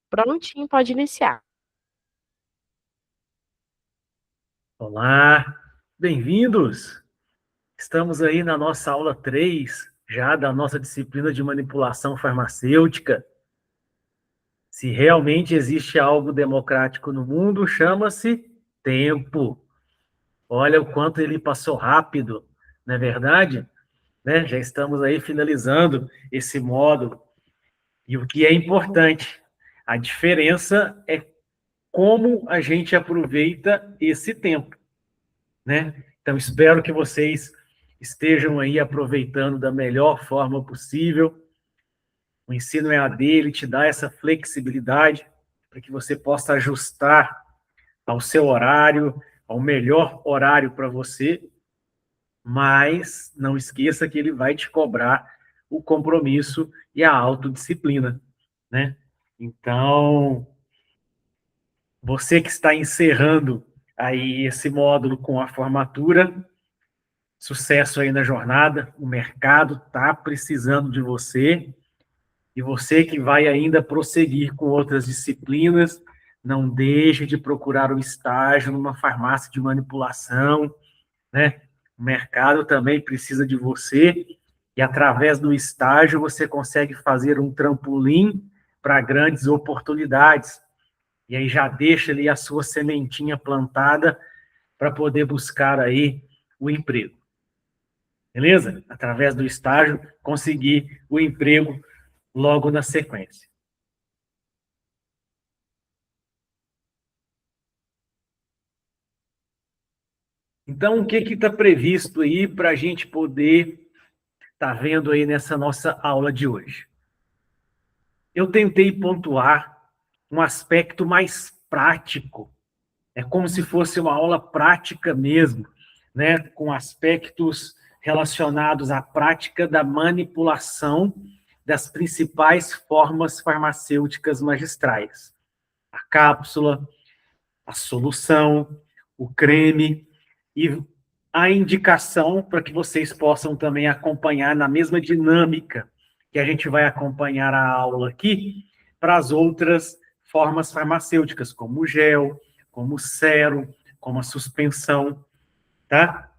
Prontinho, pode iniciar. Olá, bem-vindos! Estamos aí na nossa aula 3, já da nossa disciplina de manipulação farmacêutica. Se realmente existe algo democrático no mundo, chama-se tempo. Olha o quanto ele passou rápido, não é verdade? Né? Já estamos aí finalizando esse módulo. E o que é importante, a diferença é como a gente aproveita esse tempo, né? Então, espero que vocês estejam aí aproveitando da melhor forma possível. O ensino EAD, ele te dá essa flexibilidade para que você possa ajustar ao seu horário, ao melhor horário para você, mas não esqueça que ele vai te cobrar o compromisso e a autodisciplina, né? Então, você que está encerrando aí esse módulo com a formatura, sucesso aí na jornada, o mercado está precisando de você, e você que vai ainda prosseguir com outras disciplinas, não deixe de procurar o estágio numa farmácia de manipulação, né? O mercado também precisa de você, e através do estágio você consegue fazer um trampolim para grandes oportunidades, e aí já deixa ali a sua sementinha plantada para poder buscar aí o emprego. Beleza? Através do estágio, conseguir o emprego logo na sequência. Então, o que está previsto aí para a gente poder estar vendo aí nessa nossa aula de hoje? Eu tentei pontuar um aspecto mais prático, é como se fosse uma aula prática mesmo, né? Com aspectos relacionados à prática da manipulação das principais formas farmacêuticas magistrais. A cápsula, a solução, o creme e a indicação para que vocês possam também acompanhar na mesma dinâmica que a gente vai acompanhar a aula aqui para as outras formas farmacêuticas, como o gel, como o sérum, como a suspensão, tá?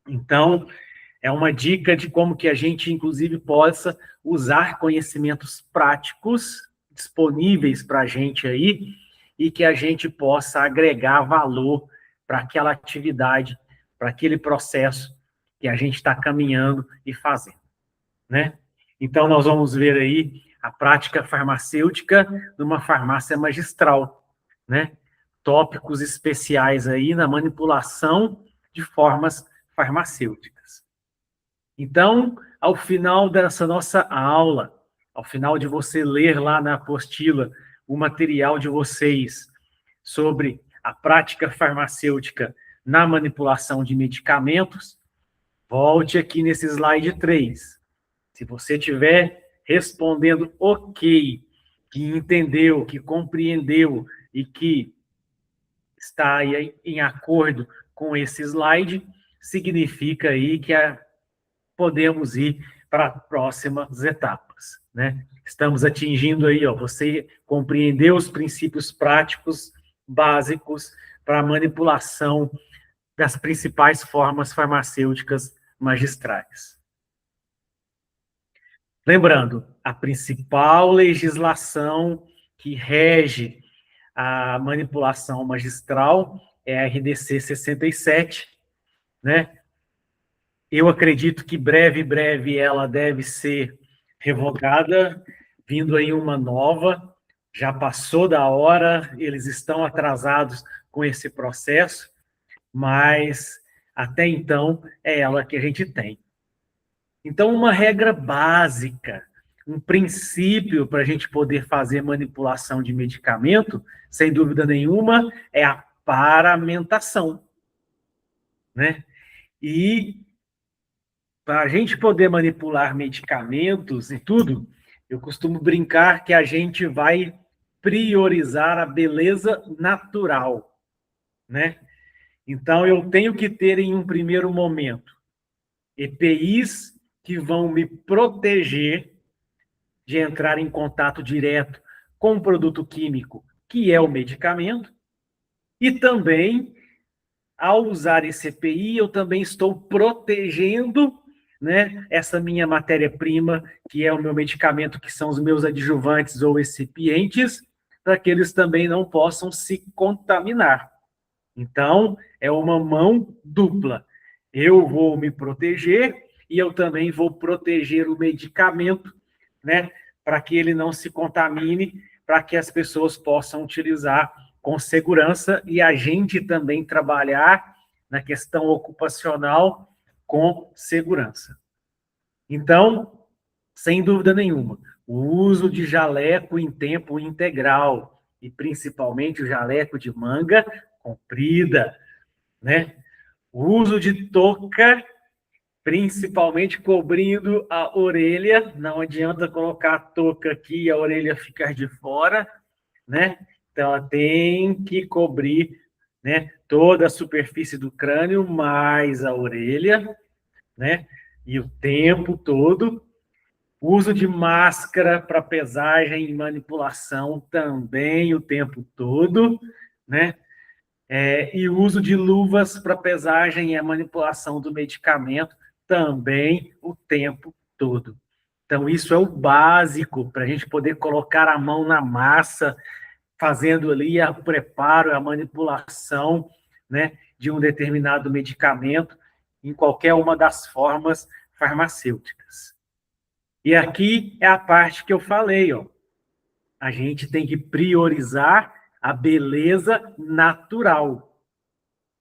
Então, é uma dica de como que a gente, inclusive, possa usar conhecimentos práticos disponíveis para a gente aí e que a gente possa agregar valor para aquela atividade, para aquele processo que a gente está caminhando e fazendo, né? Então, nós vamos ver aí a prática farmacêutica numa farmácia magistral, né? Tópicos especiais aí na manipulação de formas farmacêuticas. Então, ao final dessa nossa aula, ao final de você ler lá na apostila o material de vocês sobre a prática farmacêutica na manipulação de medicamentos, volte aqui nesse slide 3. Se você estiver respondendo ok, que entendeu, que compreendeu e que está aí em acordo com esse slide, significa aí que podemos ir para as próximas etapas, né? Estamos atingindo aí, ó, você compreendeu os princípios práticos básicos para a manipulação das principais formas farmacêuticas magistrais. Lembrando, a principal legislação que rege a manipulação magistral é a RDC 67, né? Eu acredito que breve ela deve ser revogada, vindo aí uma nova, já passou da hora, eles estão atrasados com esse processo, mas até então é ela que a gente tem. Então, uma regra básica, um princípio para a gente poder fazer manipulação de medicamento, sem dúvida nenhuma, é a paramentação, né? E para a gente poder manipular medicamentos e tudo, eu costumo brincar que a gente vai priorizar a beleza natural, né? Então, eu tenho que ter, em um primeiro momento, EPIs que vão me proteger de entrar em contato direto com o produto químico, que é o medicamento, e também, ao usar esse EPI, eu também estou protegendo, né, essa minha matéria-prima, que é o meu medicamento, que são os meus adjuvantes ou excipientes, para que eles também não possam se contaminar. Então, é uma mão dupla. Eu vou me proteger e eu também vou proteger o medicamento, né, para que ele não se contamine, para que as pessoas possam utilizar com segurança e a gente também trabalhar na questão ocupacional com segurança. Então, sem dúvida nenhuma, o uso de jaleco em tempo integral, e principalmente o jaleco de manga comprida, né? O uso de touca, principalmente cobrindo a orelha, não adianta colocar a touca aqui e a orelha ficar de fora, né? Então, ela tem que cobrir, né, toda a superfície do crânio, mais a orelha, né? E o tempo todo. Uso de máscara para pesagem e manipulação também o tempo todo, né? E o uso de luvas para pesagem e a manipulação do medicamento também o tempo todo. Então, isso é o básico para a gente poder colocar a mão na massa, fazendo ali o preparo, a manipulação, né, de um determinado medicamento em qualquer uma das formas farmacêuticas. E aqui é a parte que eu falei, ó. A gente tem que priorizar a beleza natural.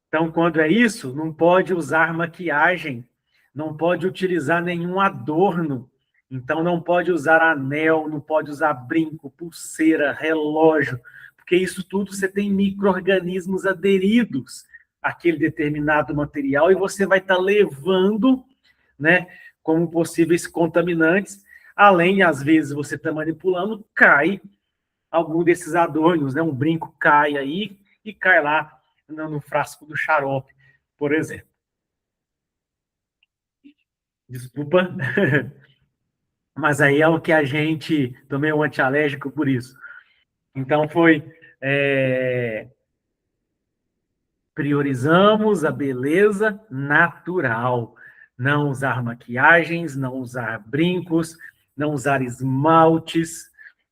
Então, quando é isso, não pode usar maquiagem, não pode utilizar nenhum adorno. Então, não pode usar anel, não pode usar brinco, pulseira, relógio, porque isso tudo você tem micro-organismos aderidos àquele determinado material e você vai estar levando, né, como possíveis contaminantes, além, às vezes, você está manipulando, cai algum desses adornos, né? Um brinco cai aí e cai lá no frasco do xarope, por exemplo. Desculpa, mas aí é o que a gente... Tomei um antialérgico por isso. Então, priorizamos a beleza natural. Não usar maquiagens, não usar brincos, não usar esmaltes,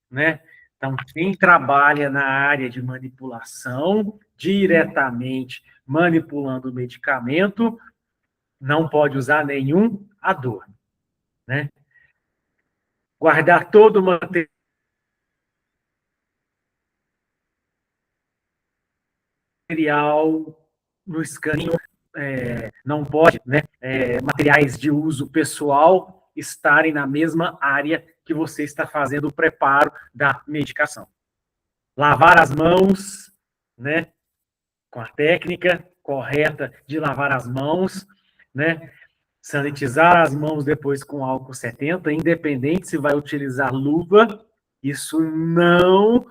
né? Então, quem trabalha na área de manipulação, diretamente manipulando o medicamento, não pode usar nenhum adorno, né? Guardar todo o material no escaninho, não pode, né, materiais de uso pessoal estarem na mesma área que você está fazendo o preparo da medicação. Lavar as mãos, né, com a técnica correta de lavar as mãos, né, sanitizar as mãos depois com álcool 70, independente se vai utilizar luva, isso não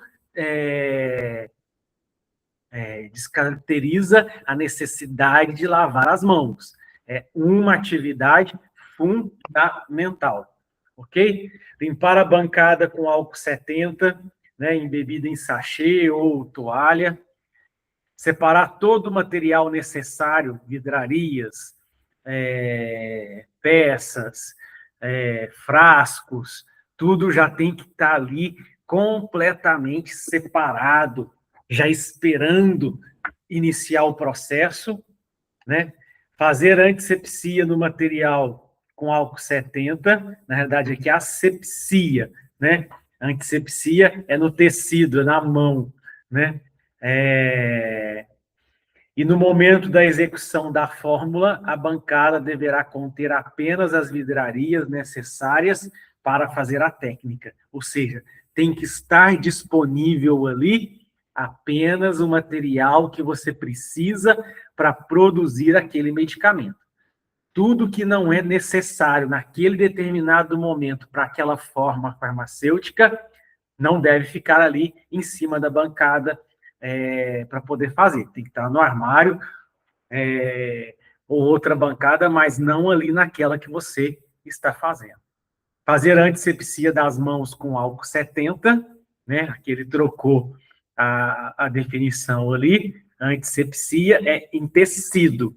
descaracteriza a necessidade de lavar as mãos. É uma atividade fundamental, ok? Limpar a bancada com álcool 70, né, embebida em sachê ou toalha. Separar todo o material necessário, vidrarias, peças, frascos, tudo já tem que estar ali completamente separado, já esperando iniciar o processo, né? Fazer antisepsia no material com álcool 70, na realidade aqui é asepsia, né? Antisepsia é no tecido, é na mão, né? E no momento da execução da fórmula, a bancada deverá conter apenas as vidrarias necessárias para fazer a técnica. Ou seja, tem que estar disponível ali apenas o material que você precisa para produzir aquele medicamento. Tudo que não é necessário naquele determinado momento para aquela forma farmacêutica não deve ficar ali em cima da bancada para poder fazer. Tem que estar no armário ou outra bancada, mas não ali naquela que você está fazendo. Fazer antisepsia das mãos com álcool 70, né? Aqui ele trocou a definição ali, antisepsia é em tecido,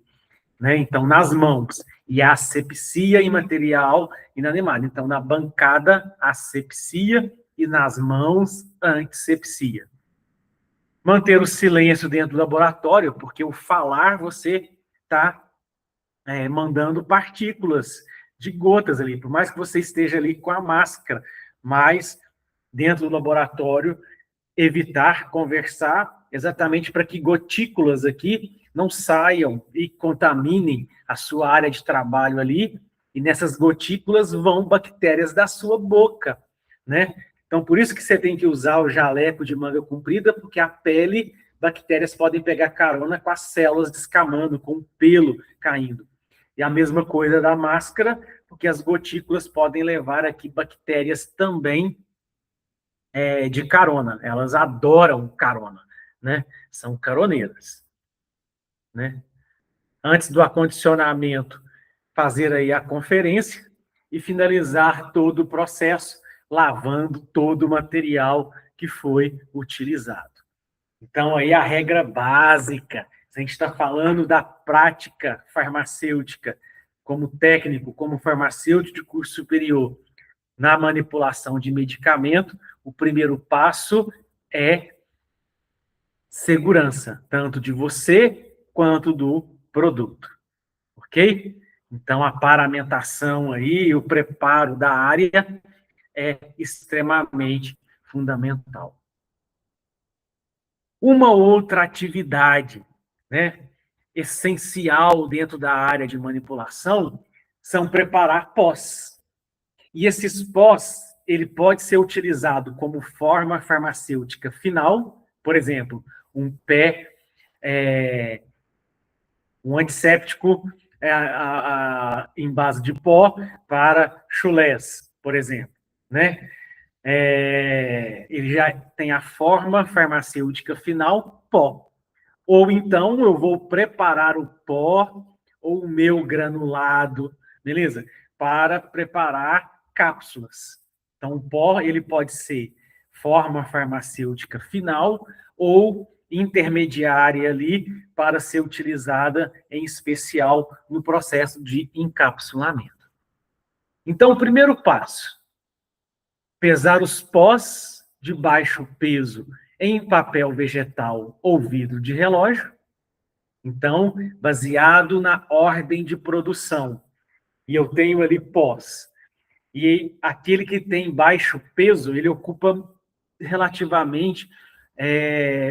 né? Então, nas mãos. E a asepsia em material inanimado. Então, na bancada, asepsia e nas mãos, antisepsia. Manter o silêncio dentro do laboratório, porque o falar você está mandando partículas de gotas ali, por mais que você esteja ali com a máscara, mas dentro do laboratório, evitar conversar exatamente para que gotículas aqui não saiam e contaminem a sua área de trabalho ali, e nessas gotículas vão bactérias da sua boca, né? Então, por isso que você tem que usar o jaleco de manga comprida, porque a pele, bactérias podem pegar carona com as células descamando, com o pelo caindo. E a mesma coisa da máscara, porque as gotículas podem levar aqui bactérias também de carona. Elas adoram carona, né? São caroneiras, né? Antes do acondicionamento, fazer aí a conferência e finalizar todo o processo, lavando todo o material que foi utilizado. Então, aí a regra básica, se a gente está falando da prática farmacêutica, como técnico, como farmacêutico de curso superior, na manipulação de medicamento, o primeiro passo é segurança, tanto de você quanto do produto, ok? Então, a paramentação aí, o preparo da área é extremamente fundamental. Uma outra atividade, né, essencial dentro da área de manipulação são preparar pós. E esses pós, ele pode ser utilizado como forma farmacêutica final, por exemplo, um um antisséptico em base de pó para chulés, por exemplo, né? Ele já tem a forma farmacêutica final, pó. Ou então eu vou preparar o pó ou o meu granulado, beleza? Para preparar cápsulas. Então, o pó ele pode ser forma farmacêutica final ou intermediária ali para ser utilizada em especial no processo de encapsulamento. Então, o primeiro passo, pesar os pós de baixo peso em papel vegetal ou vidro de relógio. Então, baseado na ordem de produção. E eu tenho ali pós. E aquele que tem baixo peso, ele ocupa relativamente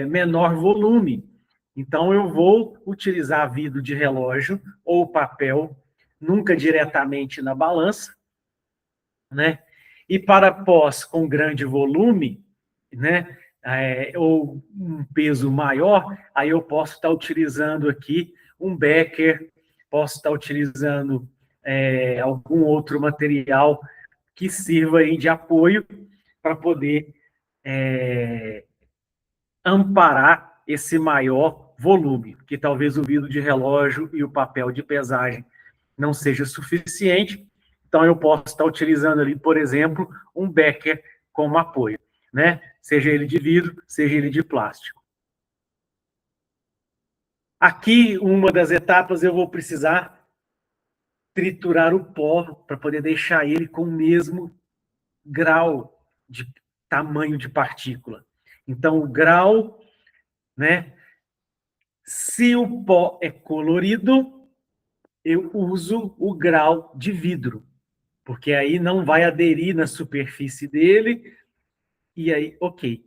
menor volume. Então, eu vou utilizar vidro de relógio ou papel, nunca diretamente na balança, né? E para pós com grande volume, né? Ou um peso maior, aí eu posso estar utilizando aqui um Becker, posso estar utilizando algum outro material que sirva aí de apoio para poder amparar esse maior volume, que talvez o vidro de relógio e o papel de pesagem não seja suficiente. Então, eu posso estar utilizando ali, por exemplo, um Becker como apoio, né? Seja ele de vidro, seja ele de plástico. Aqui, uma das etapas, eu vou precisar triturar o pó para poder deixar ele com o mesmo grau de tamanho de partícula. Então, o grau, né? Se o pó é colorido, eu uso o grau de vidro, porque aí não vai aderir na superfície dele, e aí, ok.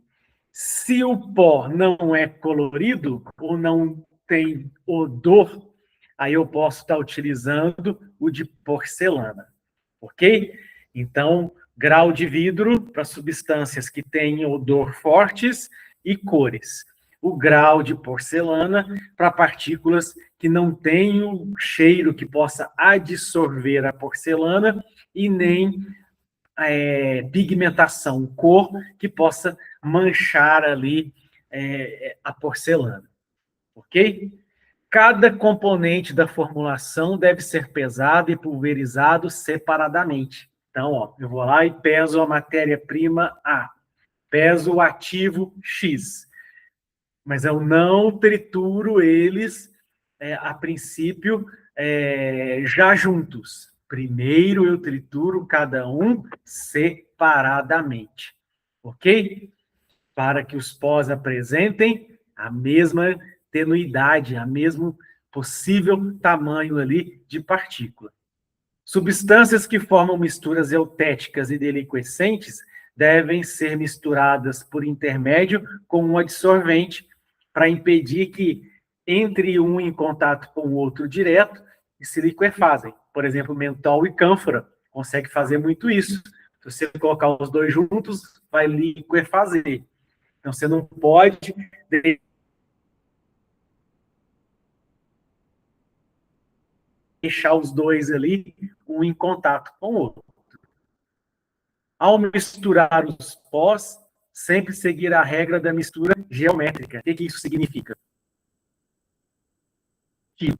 Se o pó não é colorido, ou não tem odor, aí eu posso estar utilizando o de porcelana, ok? Então, grau de vidro para substâncias que têm odor fortes e cores. O grau de porcelana para partículas que não tenham cheiro que possa absorver a porcelana e nem pigmentação, cor que possa manchar ali a porcelana, ok? Cada componente da formulação deve ser pesado e pulverizado separadamente. Então, ó, eu vou lá e peso a matéria-prima A, peso ativo X. Mas eu não trituro eles, a princípio, já juntos. Primeiro eu trituro cada um separadamente. Ok? Para que os pós apresentem a mesma tenuidade, a mesmo possível tamanho ali de partícula. Substâncias que formam misturas eutéticas e deliquescentes devem ser misturadas por intermédio com um adsorvente para impedir que entre um em contato com o outro direto e se liquefazem. Por exemplo, mentol e cânfora consegue fazer muito isso. Se você colocar os dois juntos, vai liquefazer. Então, você não pode deixar os dois ali, um em contato com o outro. Ao misturar os pós, sempre seguir a regra da mistura geométrica. O que isso significa? Que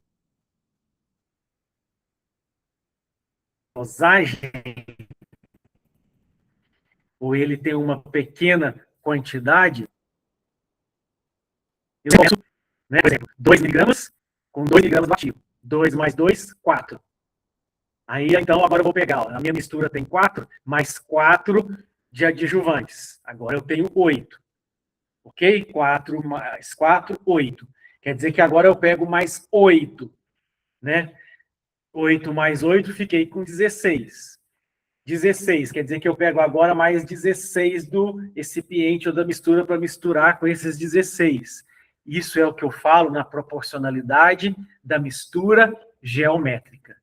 a dosagem, ou ele tem uma pequena quantidade, eu posso, né, por exemplo, 2 miligramas com 2 miligramas do ativo. 2 mais 2, 4. Aí, então, agora eu vou pegar, ó, a minha mistura tem 4, mais 4 de adjuvantes. Agora eu tenho 8. Ok? 4 mais 4, 8. Quer dizer que agora eu pego mais 8, né? 8 mais 8, fiquei com 16. 16, quer dizer que eu pego agora mais 16 do recipiente ou da mistura para misturar com esses 16. Isso é o que eu falo na proporcionalidade da mistura geométrica.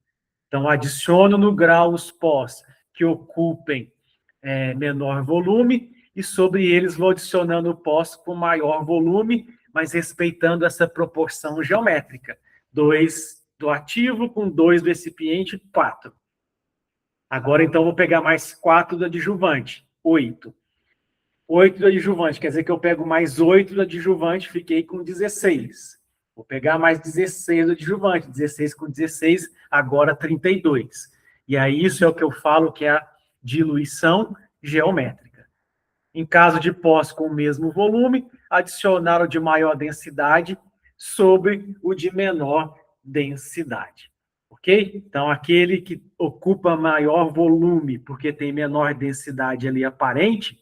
Então, adiciono no grau os pós que ocupem menor volume e sobre eles vou adicionando pós com maior volume, mas respeitando essa proporção geométrica. 2 do ativo com 2 do recipiente, 4. Agora, então, vou pegar mais 4 do adjuvante, 8. 8 do adjuvante, quer dizer que eu pego mais 8 do adjuvante, fiquei com 16. Vou pegar mais 16 do adjuvante, 16 com 16, agora 32. E aí, isso é o que eu falo que é a diluição geométrica. Em caso de pós com o mesmo volume, adicionar o de maior densidade sobre o de menor densidade. Ok? Então, aquele que ocupa maior volume, porque tem menor densidade ali aparente,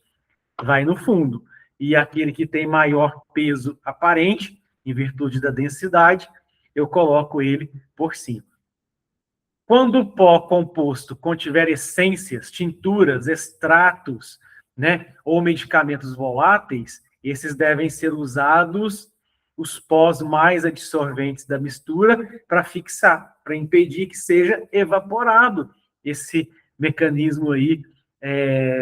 vai no fundo. E aquele que tem maior peso aparente, em virtude da densidade, eu coloco ele por cima. Quando o pó composto contiver essências, tinturas, extratos, né, ou medicamentos voláteis, esses devem ser usados, os pós mais adsorventes da mistura, para fixar, para impedir que seja evaporado esse mecanismo aí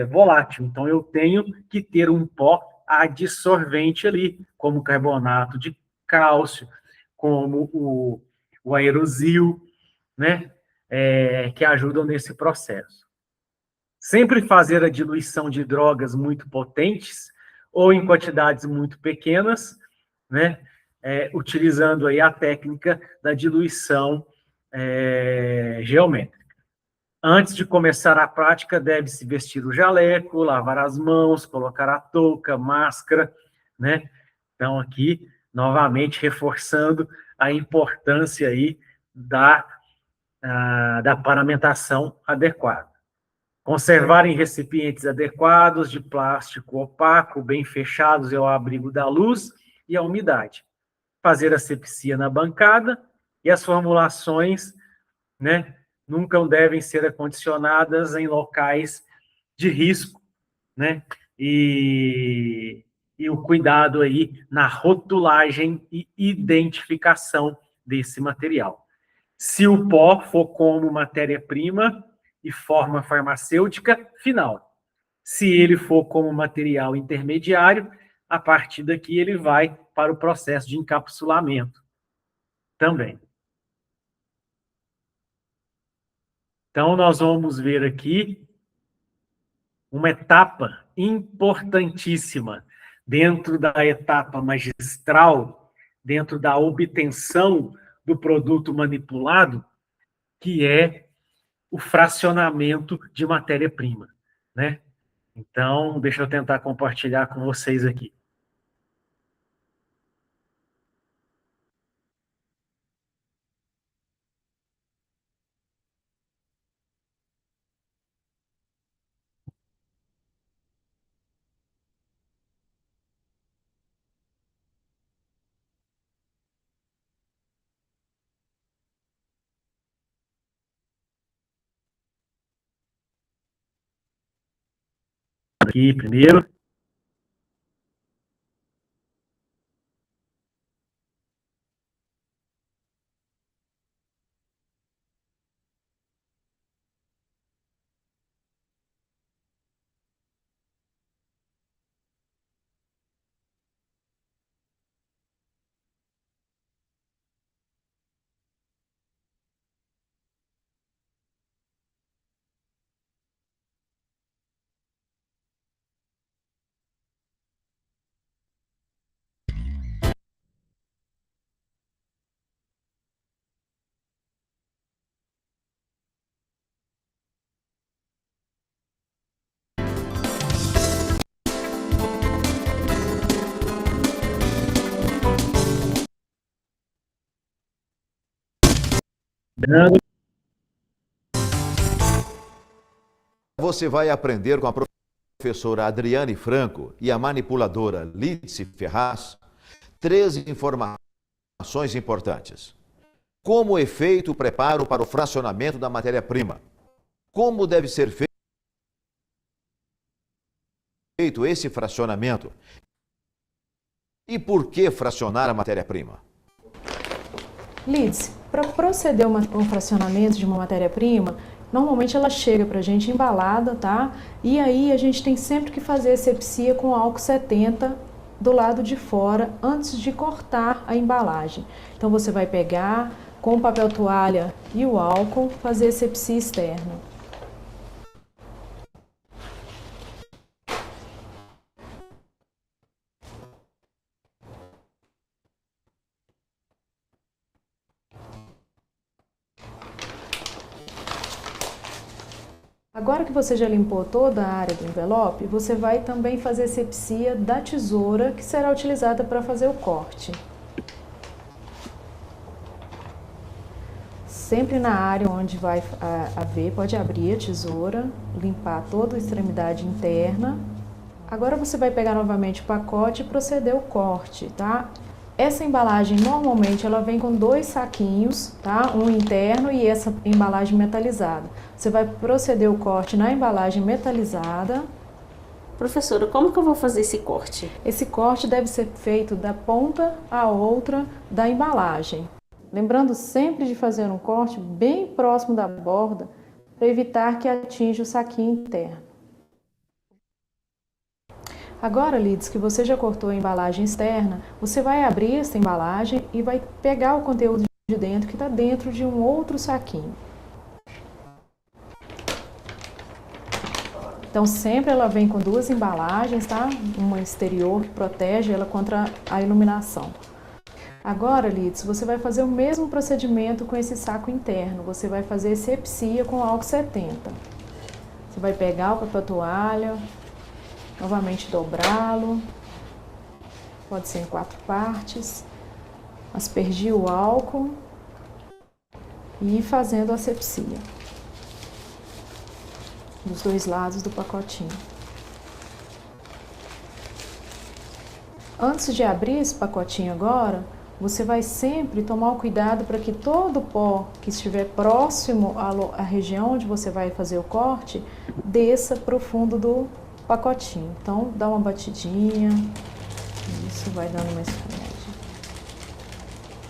volátil. Então, eu tenho que ter um pó adsorvente ali, como carbonato de cálcio, como o aerosil, né? Que ajudam nesse processo. Sempre fazer a diluição de drogas muito potentes ou em quantidades muito pequenas, né? Utilizando aí a técnica da diluição geométrica. Antes de começar a prática, deve-se vestir o jaleco, lavar as mãos, colocar a touca, máscara, né? Então, aqui, novamente, reforçando a importância aí da paramentação adequada. Conservar em recipientes adequados, de plástico opaco, bem fechados ao abrigo da luz e a umidade. Fazer asepsia na bancada e as formulações, né, nunca devem ser acondicionadas em locais de risco, né, e o cuidado aí na rotulagem e identificação desse material. Se o pó for como matéria-prima e forma farmacêutica final. Se ele for como material intermediário, a partir daqui ele vai para o processo de encapsulamento também. Então, nós vamos ver aqui uma etapa importantíssima dentro da etapa magistral, dentro da obtenção do produto manipulado, que é o fracionamento de matéria-prima, né? Então, deixa eu tentar compartilhar com vocês aqui. Aqui primeiro. Você vai aprender com a professora Adriane Franco e a manipuladora Lídice Ferraz 3 informações importantes. Como é feito o preparo para o fracionamento da matéria-prima? Como deve ser feito esse fracionamento? E por que fracionar a matéria-prima? Lídice, para proceder um fracionamento de uma matéria-prima, normalmente ela chega para a gente embalada, tá? E aí a gente tem sempre que fazer asepsia com álcool 70 do lado de fora, antes de cortar a embalagem. Então você vai pegar com o papel toalha e o álcool, fazer asepsia externa. Agora que você já limpou toda a área do envelope, você vai também fazer asepsia da tesoura que será utilizada para fazer o corte. Sempre na área onde vai haver, pode abrir a tesoura, limpar toda a extremidade interna. Agora você vai pegar novamente o pacote e proceder ao corte, tá? Essa embalagem normalmente ela vem com 2 saquinhos, tá? Um interno e essa embalagem metalizada. Você vai proceder o corte na embalagem metalizada. Professora, como que eu vou fazer esse corte? Esse corte deve ser feito da ponta à outra da embalagem. Lembrando sempre de fazer um corte bem próximo da borda para evitar que atinja o saquinho interno. Agora, Lídice, que você já cortou a embalagem externa, você vai abrir essa embalagem e vai pegar o conteúdo de dentro que está dentro de um outro saquinho. Então, sempre ela vem com 2 embalagens, tá? Uma exterior que protege ela contra a iluminação. Agora, Lídice, você vai fazer o mesmo procedimento com esse saco interno. Você vai fazer asepsia com álcool 70. Você vai pegar o papel toalha, novamente dobrá-lo, pode ser em 4 partes, aspergir o álcool e ir fazendo a asepsia dos 2 lados do pacotinho. Antes de abrir esse pacotinho agora, você vai sempre tomar o cuidado para que todo o pó que estiver próximo à região onde você vai fazer o corte, desça para o fundo do pacotinho. Então, dá uma batidinha, isso vai dando uma esfriadinha.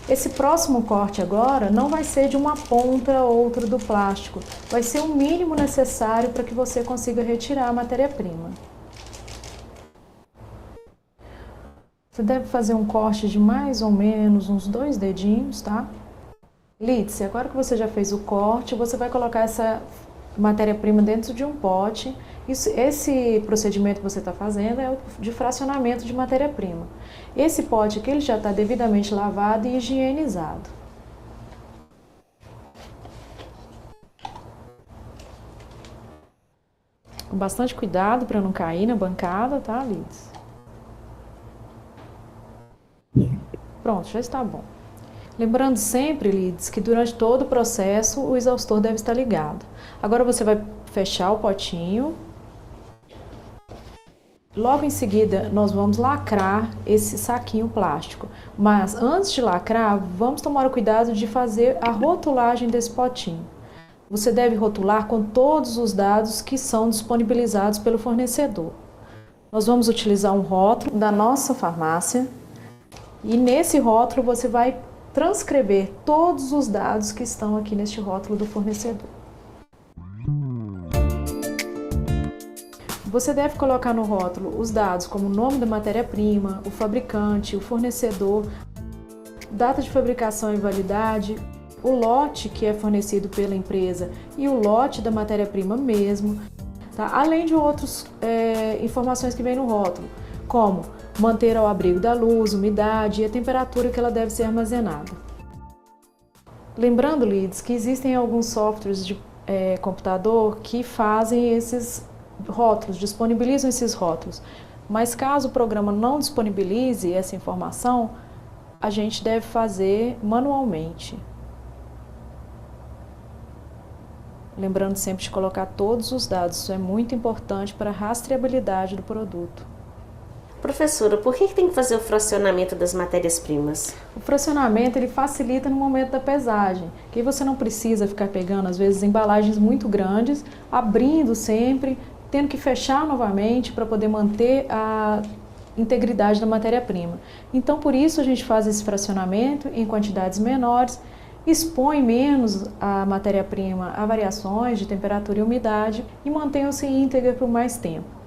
Esse próximo corte agora não vai ser de uma ponta a outra do plástico, vai ser o mínimo necessário para que você consiga retirar a matéria-prima. Você deve fazer um corte de mais ou menos uns 2 dedinhos, tá? Lídice, agora que você já fez o corte, você vai colocar essa matéria-prima dentro de um pote. Esse procedimento que você está fazendo é o de fracionamento de matéria-prima. Esse pote aqui ele já está devidamente lavado e higienizado. Com bastante cuidado para não cair na bancada, tá, Lides? Pronto, já está bom. Lembrando sempre, Lides, que durante todo o processo o exaustor deve estar ligado. Agora você vai fechar o potinho. Logo em seguida, nós vamos lacrar esse saquinho plástico. Mas antes de lacrar, vamos tomar o cuidado de fazer a rotulagem desse potinho. Você deve rotular com todos os dados que são disponibilizados pelo fornecedor. Nós vamos utilizar um rótulo da nossa farmácia e nesse rótulo você vai transcrever todos os dados que estão aqui neste rótulo do fornecedor. Você deve colocar no rótulo os dados como o nome da matéria-prima, o fabricante, o fornecedor, data de fabricação e validade, o lote que é fornecido pela empresa e o lote da matéria-prima mesmo, tá? Além de outras informações que vem no rótulo, como manter ao abrigo da luz, umidade e a temperatura que ela deve ser armazenada. Lembrando, Lides, que existem alguns softwares de computador que fazem esses rótulos, disponibilizam esses rótulos, mas caso o programa não disponibilize essa informação, a gente deve fazer manualmente. Lembrando sempre de colocar todos os dados, isso é muito importante para a rastreabilidade do produto. Professora, por que tem que fazer o fracionamento das matérias-primas? O fracionamento ele facilita no momento da pesagem, que você não precisa ficar pegando, às vezes, embalagens muito grandes, abrindo sempre, tendo que fechar novamente para poder manter a integridade da matéria-prima. Então, por isso a gente faz esse fracionamento em quantidades menores, expõe menos a matéria-prima a variações de temperatura e umidade e mantém-se íntegra por mais tempo.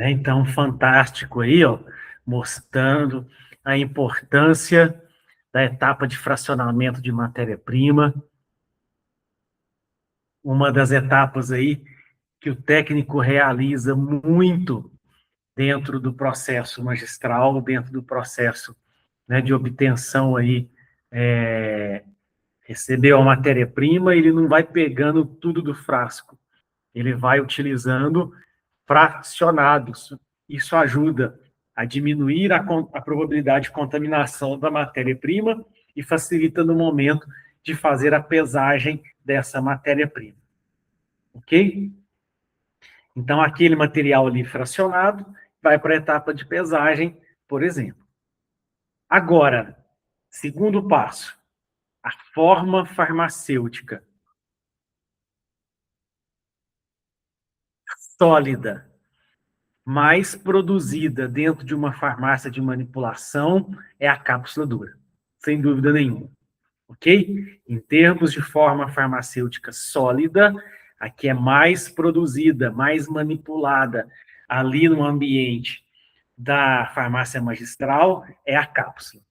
Então, fantástico aí, ó, mostrando a importância da etapa de fracionamento de matéria-prima. Uma das etapas aí que o técnico realiza muito dentro do processo magistral, dentro do processo, né, de obtenção aí, recebeu a matéria-prima, ele não vai pegando tudo do frasco, ele vai utilizando fracionados. Isso ajuda a diminuir a probabilidade de contaminação da matéria-prima e facilita no momento de fazer a pesagem dessa matéria-prima. Ok? Então, aquele material ali fracionado vai para a etapa de pesagem, por exemplo. Agora, segundo passo, a forma farmacêutica sólida, mais produzida dentro de uma farmácia de manipulação é a cápsula dura, sem dúvida nenhuma. Ok? Em termos de forma farmacêutica sólida, a que é mais produzida, mais manipulada ali no ambiente da farmácia magistral é a cápsula,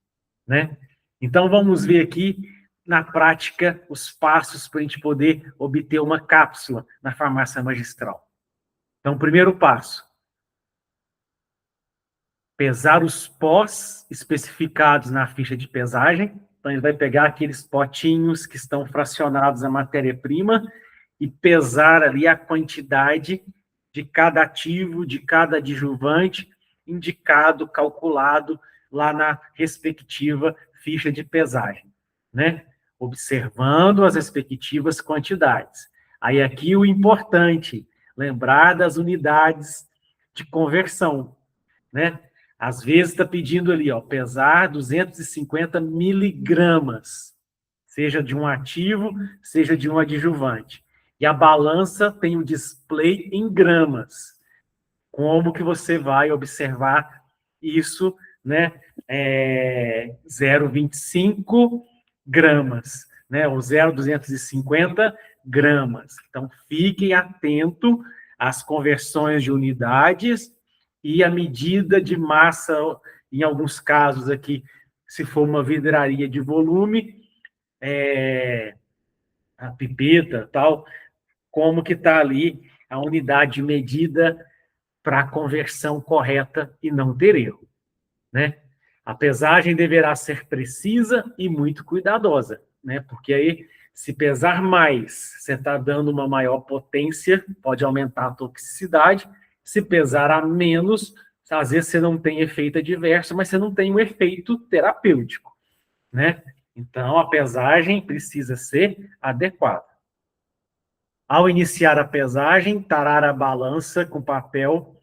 né? Então, vamos ver aqui, na prática, os passos para a gente poder obter uma cápsula na farmácia magistral. Então, primeiro passo, pesar os pós especificados na ficha de pesagem. Então, ele vai pegar aqueles potinhos que estão fracionados a matéria-prima e pesar ali a quantidade de cada ativo, de cada adjuvante, indicado, calculado lá na respectiva ficha de pesagem, né? Observando as respectivas quantidades. Aí aqui o importante, lembrar das unidades de conversão, né? Às vezes está pedindo ali, ó, pesar 250 miligramas, seja de um ativo, seja de um adjuvante. E a balança tem o display em gramas. Como que você vai observar isso, né? 0,25 gramas, né? Ou 0,250 gramas. Então, fiquem atentos às conversões de unidades e a medida de massa em alguns casos aqui, se for uma vidraria de volume, a pipeta, tal, como que está ali a unidade de medida para a conversão correta e não ter erro, né? A pesagem deverá ser precisa e muito cuidadosa, né? Porque aí, se pesar mais, você está dando uma maior potência, pode aumentar a toxicidade. Se pesar a menos, às vezes você não tem efeito adverso, mas você não tem um efeito terapêutico, né? Então, a pesagem precisa ser adequada. Ao iniciar a pesagem, tarar a balança com papel,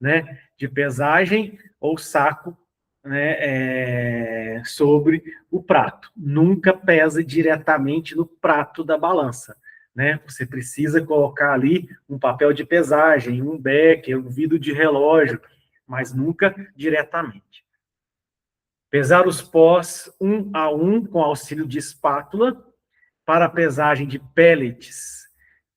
né, de pesagem ou saco, né, sobre o prato. Nunca pesa diretamente no prato da balança, né? Você precisa colocar ali um papel de pesagem, um becker, um vidro de relógio, mas nunca diretamente. Pesar os pós um a um com auxílio de espátula para a pesagem de pellets,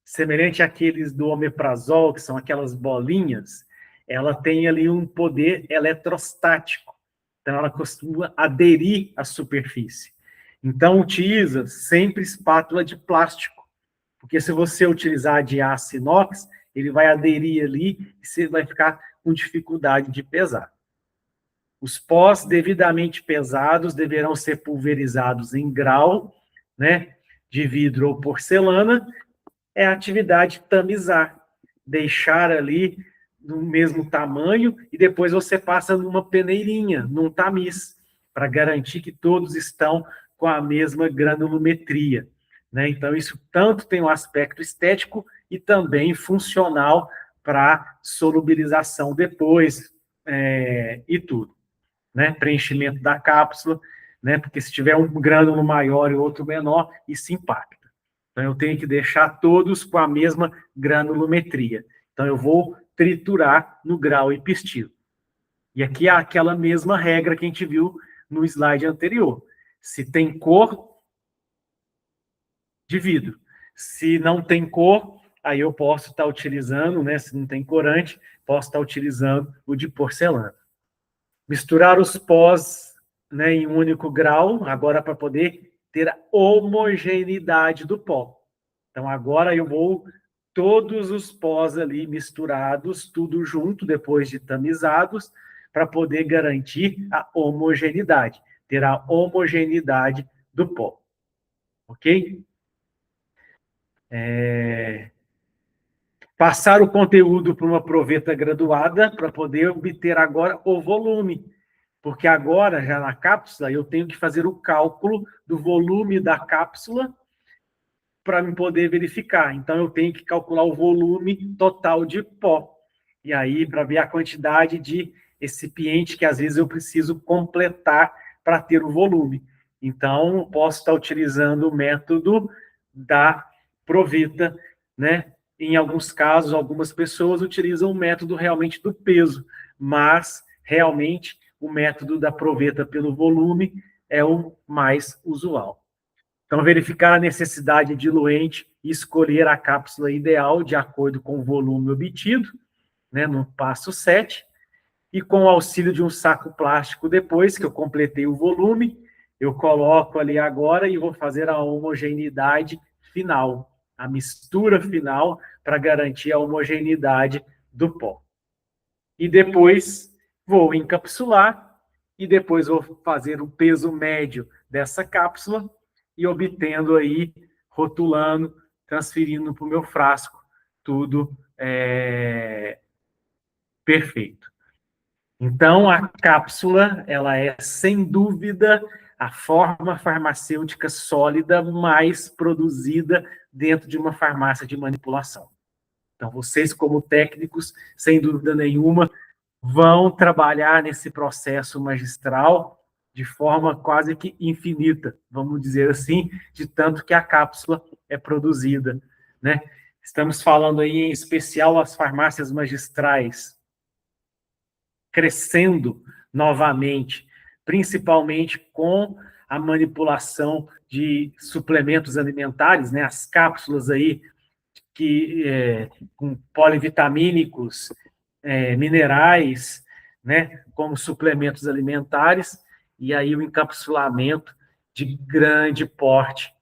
semelhante àqueles do omeprazol, que são aquelas bolinhas. Ela tem ali um poder eletrostático. Então, ela costuma aderir à superfície. Então, utiliza sempre espátula de plástico, porque se você utilizar de aço inox, ele vai aderir ali e você vai ficar com dificuldade de pesar. Os pós devidamente pesados deverão ser pulverizados em grau, né, de vidro ou porcelana. É a atividade tamizar, deixar ali no mesmo tamanho e depois você passa numa peneirinha, num tamiz, para garantir que todos estão com a mesma granulometria, né? Então, isso tanto tem um aspecto estético e também funcional para solubilização depois e tudo, né? Preenchimento da cápsula, né? Porque se tiver um grânulo maior e outro menor, isso impacta. Então, eu tenho que deixar todos com a mesma granulometria. Então, eu vou triturar no grau e pistilo. E aqui é aquela mesma regra que a gente viu no slide anterior. Se tem cor, divido. Se não tem cor, aí eu posso estar utilizando, né? Se não tem corante, posso estar utilizando o de porcelana. Misturar os pós, né, em um único grau, agora para poder ter a homogeneidade do pó. Então, agora eu vou todos os pós ali misturados, tudo junto, depois de tamizados, para poder garantir a homogeneidade, ter a homogeneidade do pó. Ok? Passar o conteúdo para uma proveta graduada para poder obter agora o volume. Porque agora, já na cápsula, eu tenho que fazer o cálculo do volume da cápsula para me poder verificar. Então, eu tenho que calcular o volume total de pó. E aí, para ver a quantidade de excipiente que, às vezes, eu preciso completar para ter o volume. Então, posso estar utilizando o método da proveta, né? Em alguns casos, algumas pessoas utilizam o método realmente do peso, mas, realmente, o método da proveta pelo volume é o mais usual. Então, verificar a necessidade diluente e escolher a cápsula ideal de acordo com o volume obtido, né, no passo 7. E com o auxílio de um saco plástico, depois que eu completei o volume, eu coloco ali agora e vou fazer a homogeneidade final, a mistura final, para garantir a homogeneidade do pó. E depois vou encapsular e depois vou fazer o peso médio dessa cápsula e obtendo aí, rotulando, transferindo para o meu frasco, tudo perfeito. Então, a cápsula, ela é, sem dúvida, a forma farmacêutica sólida mais produzida dentro de uma farmácia de manipulação. Então, vocês, como técnicos, sem dúvida nenhuma, vão trabalhar nesse processo magistral de forma quase que infinita, vamos dizer assim, de tanto que a cápsula é produzida, né? Estamos falando aí, em especial, as farmácias magistrais crescendo novamente, principalmente com a manipulação de suplementos alimentares, né? As cápsulas aí que com polivitamínicos, minerais, né, como suplementos alimentares, e aí o encapsulamento de grande porte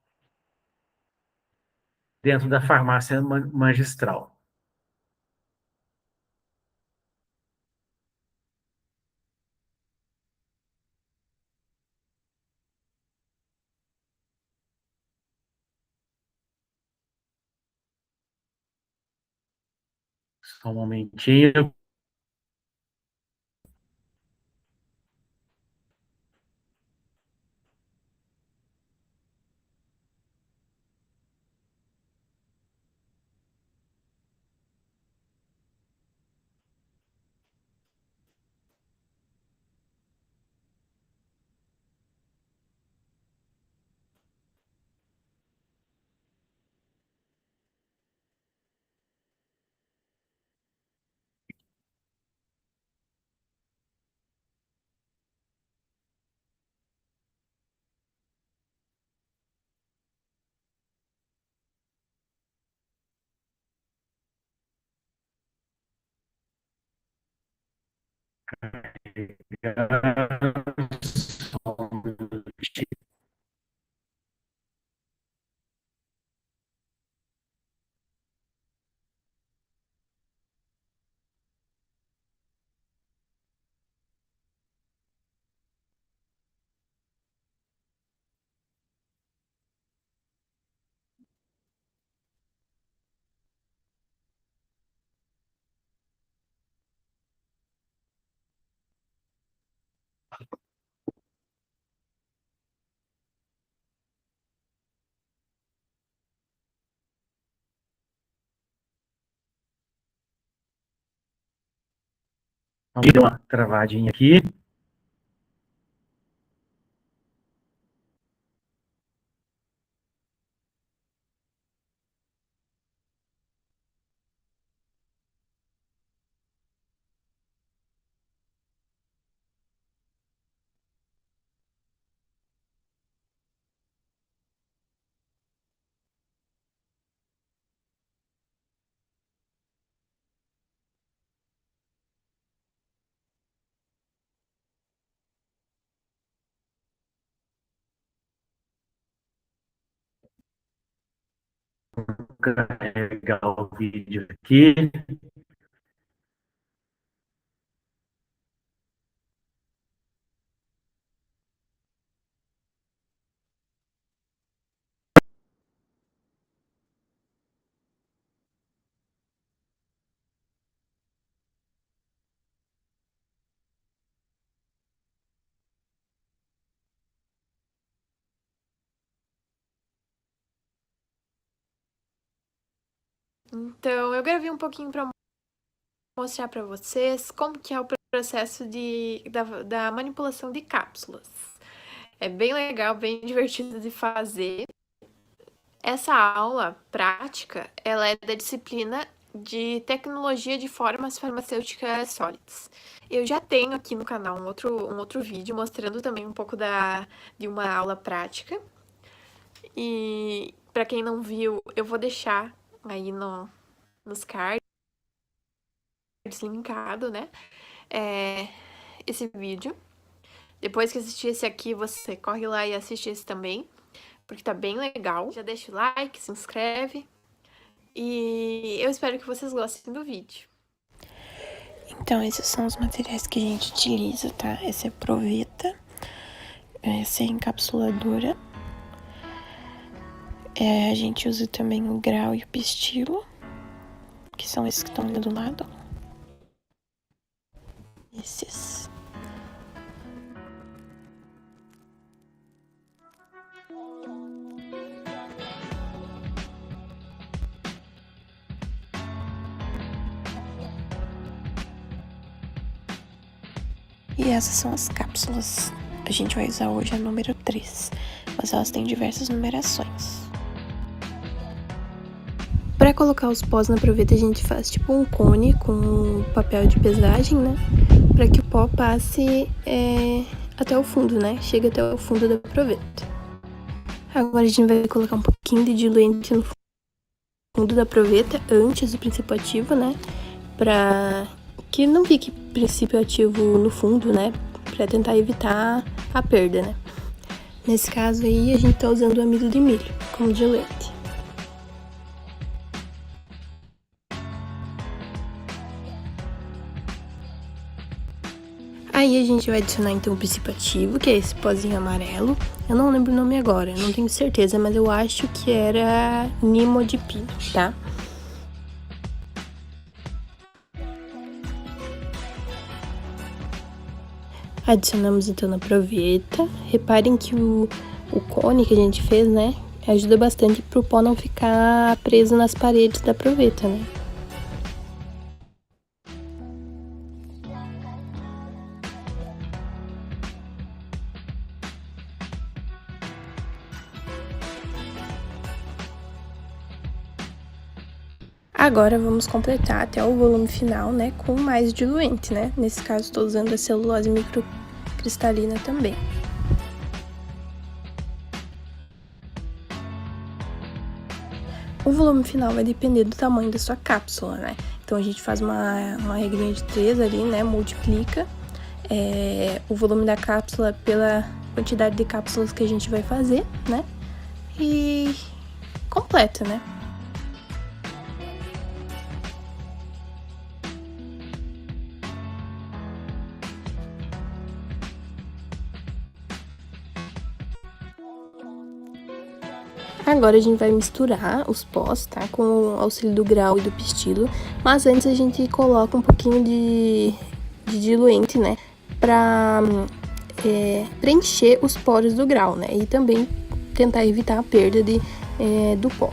dentro da farmácia magistral. Só um momentinho. Deu uma travadinha aqui. Vou carregar o vídeo aqui. Então, eu gravei um pouquinho para mostrar para vocês como que é o processo da manipulação de cápsulas. É bem legal, bem divertido de fazer. Essa aula prática, ela é da disciplina de tecnologia de formas farmacêuticas sólidas. Eu já tenho aqui no canal um outro vídeo mostrando também um pouco de uma aula prática. E para quem não viu, eu vou deixar aí nos cards linkado, né? Esse vídeo. Depois que assistir esse aqui, você corre lá e assiste esse também, porque tá bem legal. Já deixa o like, se inscreve. E eu espero que vocês gostem do vídeo. Então, esses são os materiais que a gente utiliza, tá? Essa é a proveta, essa é a encapsuladora. A gente usa também o grau e o pistilo, que são esses que estão ali do lado. Esses. E essas são as cápsulas. A gente vai usar hoje a número 3, mas elas têm diversas numerações. Para colocar os pós na proveta, a gente faz tipo um cone com papel de pesagem, né? Para que o pó passe até o fundo, né? Chega até o fundo da proveta. Agora a gente vai colocar um pouquinho de diluente no fundo da proveta antes do princípio ativo, né? Para que não fique princípio ativo no fundo, né? Para tentar evitar a perda, né? Nesse caso aí, a gente tá usando o amido de milho como diluente. Aí a gente vai adicionar então o princípio ativo, que é esse pozinho amarelo. Eu não lembro o nome agora, não tenho certeza, mas eu acho que era nimodipino, tá? Adicionamos então na proveta. Reparem que o cone que a gente fez, né, ajuda bastante pro pó não ficar preso nas paredes da proveta, né? Agora vamos completar até o volume final, né, com mais diluente, né? Nesse caso estou usando a celulose microcristalina também. O volume final vai depender do tamanho da sua cápsula, né? Então a gente faz uma regrinha de 3 ali, né? Multiplica o volume da cápsula pela quantidade de cápsulas que a gente vai fazer, né? E completa, né? Agora a gente vai misturar os pós, tá? Com o auxílio do grau e do pistilo. Mas antes a gente coloca um pouquinho de diluente, né? Pra preencher os poros do grau, né? E também tentar evitar a perda do pó.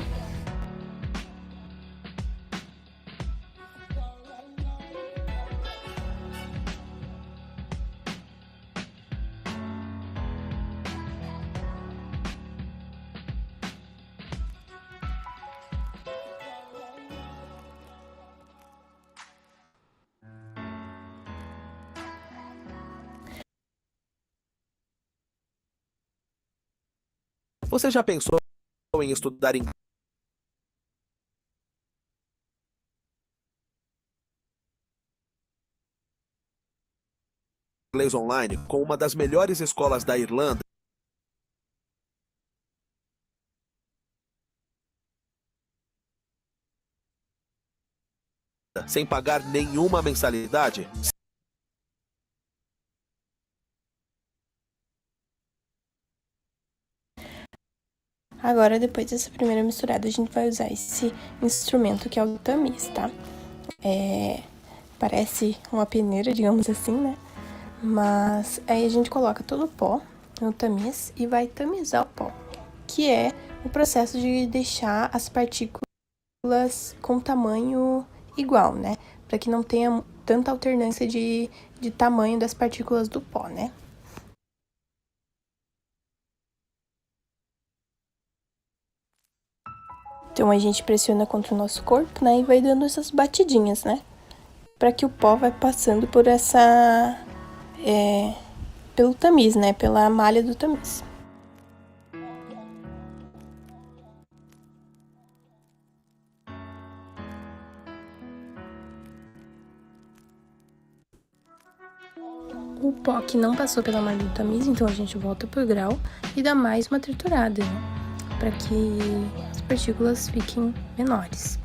Você já pensou em estudar inglês online com uma das melhores escolas da Irlanda? Sem pagar nenhuma mensalidade? Agora, depois dessa primeira misturada, a gente vai usar esse instrumento que é o tamiz, tá? Parece uma peneira, digamos assim, né? Mas aí a gente coloca todo o pó no tamiz e vai tamizar o pó, que é o processo de deixar as partículas com tamanho igual, né? Para que não tenha tanta alternância de tamanho das partículas do pó, né? Então a gente pressiona contra o nosso corpo, né, e vai dando essas batidinhas, né, para que o pó vai passando por pelo tamiz, né, pela malha do tamiz. O pó que não passou pela malha do tamiz, então a gente volta pro grau e dá mais uma triturada, né, para que as partículas fiquem menores.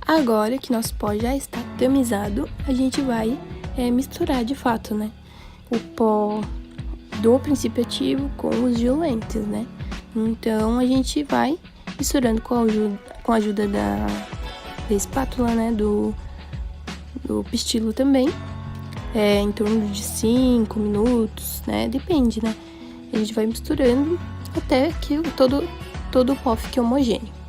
Agora que nosso pó já está tamizado, a gente vai misturar de fato, né, o pó do princípio ativo com os diluentes, né. Então a gente vai misturando com a ajuda da espátula, né, do pistilo também, em torno de 5 minutos, né, depende, né. A gente vai misturando até que todo o pó fique homogêneo.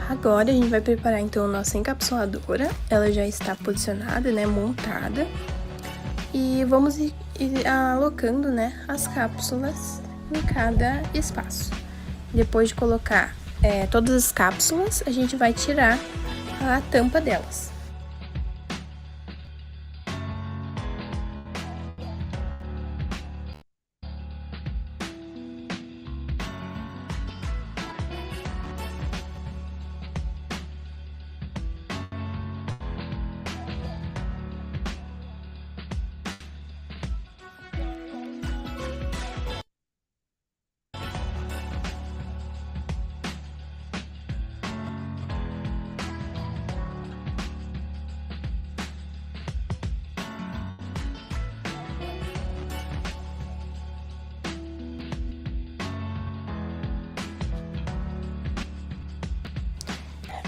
Agora a gente vai preparar então a nossa encapsuladora. Ela já está posicionada, né, montada. E vamos ir alocando, né, as cápsulas em cada espaço. Depois de colocar todas as cápsulas, a gente vai tirar a tampa delas.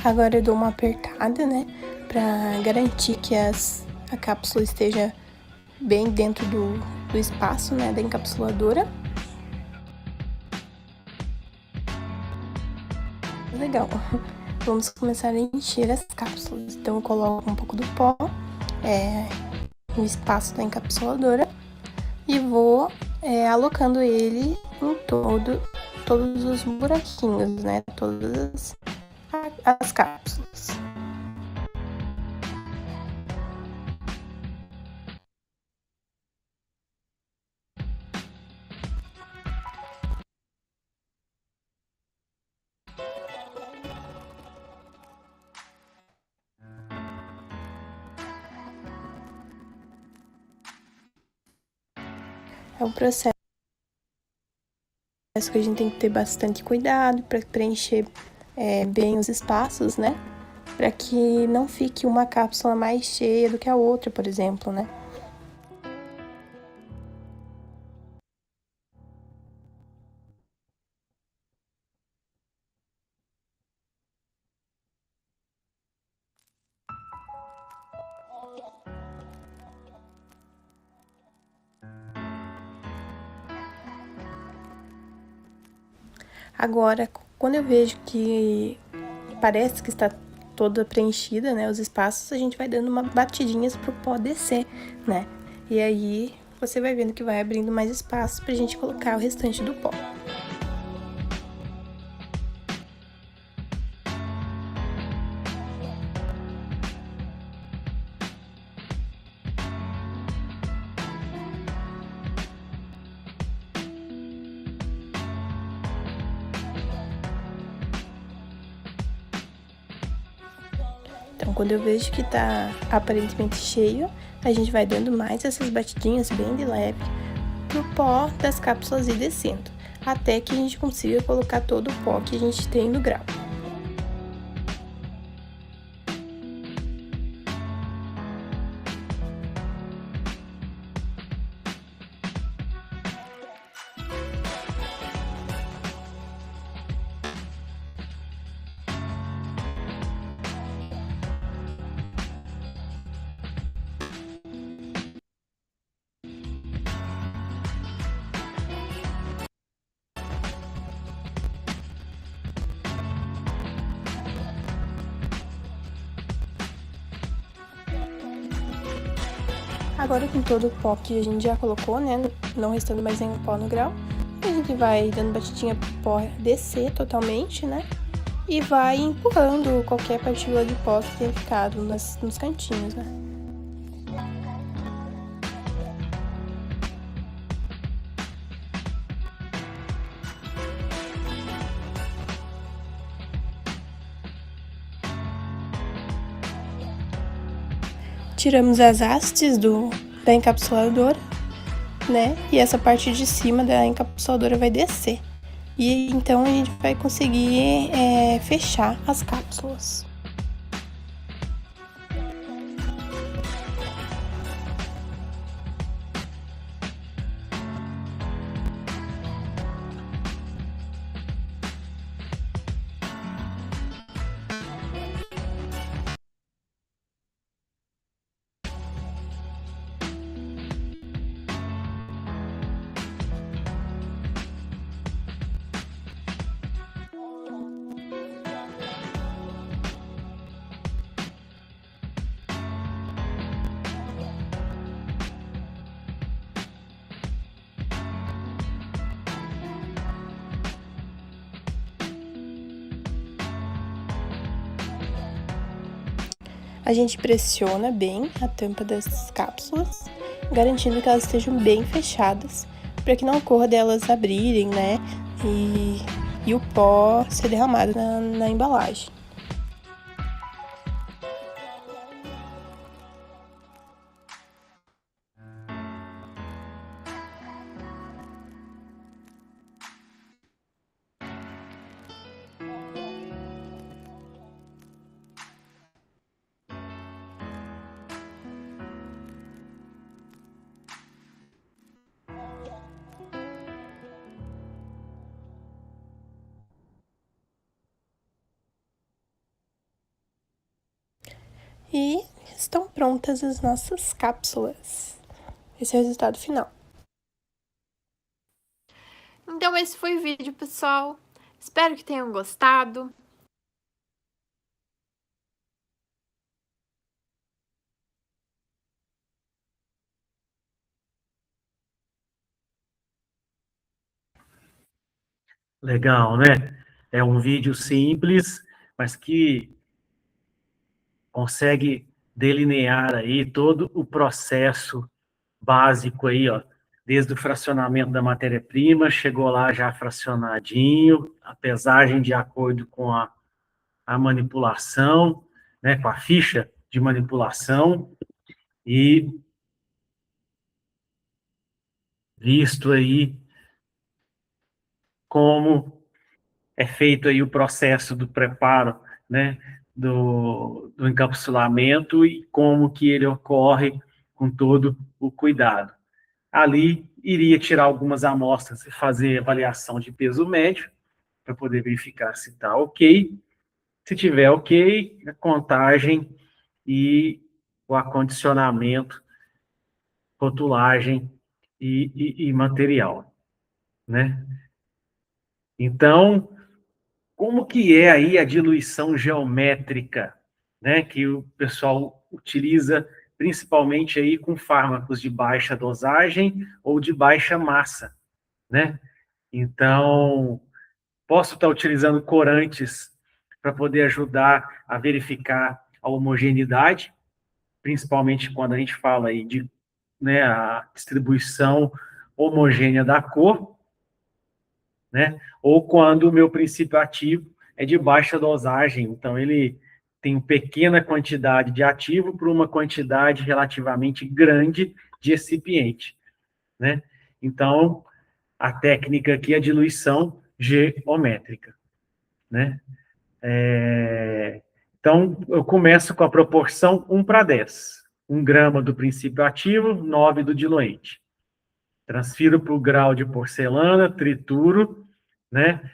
Agora eu dou uma apertada, né, pra garantir que a cápsula esteja bem dentro do espaço, né, da encapsuladora. Legal. Vamos começar a encher as cápsulas. Então eu coloco um pouco do pó no espaço da encapsuladora e vou alocando ele em todos os buraquinhos, né, todas as cápsulas. É um processo que a gente tem que ter bastante cuidado para preencher bem os espaços, né? Para que não fique uma cápsula mais cheia do que a outra, por exemplo, né? Agora, quando eu vejo que parece que está toda preenchida, né, os espaços, a gente vai dando uma batidinhas pro pó descer, né? E aí, você vai vendo que vai abrindo mais espaço pra gente colocar o restante do pó. Então, quando eu vejo que tá aparentemente cheio, a gente vai dando mais essas batidinhas bem de leve pro pó das cápsulas ir descendo, até que a gente consiga colocar todo o pó que a gente tem no grau. Agora, com todo o pó que a gente já colocou, né, não restando mais nenhum pó no grau, a gente vai dando batidinha pro pó descer totalmente, né, e vai empurrando qualquer partícula de pó que tenha ficado nos cantinhos, né. Tiramos as hastes da encapsuladora, né? E essa parte de cima da encapsuladora vai descer. E então a gente vai conseguir fechar as cápsulas. a gente pressiona bem a tampa das cápsulas, garantindo que elas estejam bem fechadas, para que não ocorra delas abrirem, né, e o pó ser derramado na embalagem. E estão prontas as nossas cápsulas. Esse é o resultado final. Então esse foi o vídeo, pessoal. Espero que tenham gostado. Legal, né? É um vídeo simples, mas que consegue delinear aí todo o processo básico aí, ó, desde o fracionamento da matéria-prima, chegou lá já fracionadinho, a pesagem de acordo com a manipulação, né, com a ficha de manipulação, e visto aí como é feito aí o processo do preparo, né, do encapsulamento e como que ele ocorre com todo o cuidado. Ali, iria tirar algumas amostras e fazer avaliação de peso médio, para poder verificar se está ok. Se tiver ok, a contagem e o acondicionamento, rotulagem e material, né? Então, como que é aí a diluição geométrica, né, que o pessoal utiliza principalmente aí com fármacos de baixa dosagem ou de baixa massa, né? Então, posso estar utilizando corantes para poder ajudar a verificar a homogeneidade, principalmente quando a gente fala aí de, né, a distribuição homogênea da cor, né? Ou quando o meu princípio ativo é de baixa dosagem, então ele tem uma pequena quantidade de ativo para uma quantidade relativamente grande de excipiente, né? Então, a técnica aqui é a diluição geométrica, né? Então, eu começo com a proporção 1:10. 1 grama do princípio ativo, 9 do diluente. Transfiro para o grau de porcelana, trituro, né?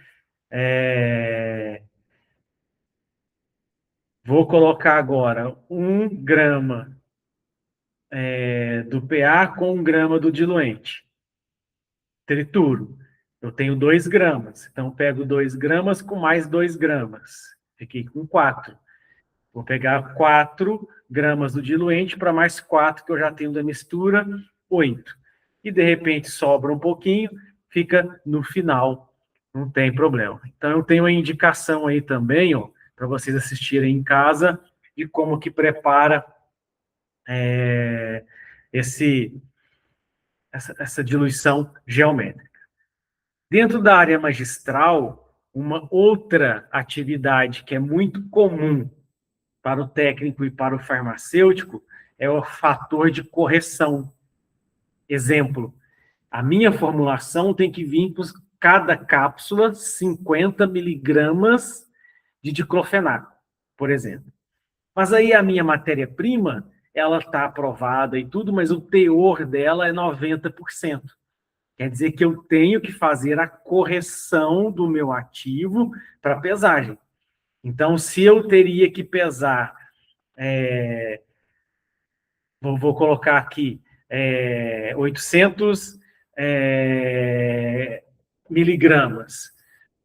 Vou colocar agora 1 grama do PA com 1 grama do diluente. Trituro. Eu tenho 2 gramas, então pego 2 gramas com mais 2 gramas. Fiquei com 4. Vou pegar 4 gramas do diluente para mais 4 que eu já tenho da mistura, 8. E, de repente, sobra um pouquinho, fica no final, não tem problema. Então, eu tenho a indicação aí também, ó, para vocês assistirem em casa, de como que prepara essa diluição geométrica. Dentro da área magistral, uma outra atividade que é muito comum para o técnico e para o farmacêutico é o fator de correção. Exemplo, a minha formulação tem que vir com cada cápsula 50 miligramas de diclofenaco, por exemplo. Mas aí a minha matéria-prima, ela está aprovada e tudo, mas o teor dela é 90%. Quer dizer que eu tenho que fazer a correção do meu ativo para pesagem. Então, se eu teria que pesar, vou colocar aqui, 800 miligramas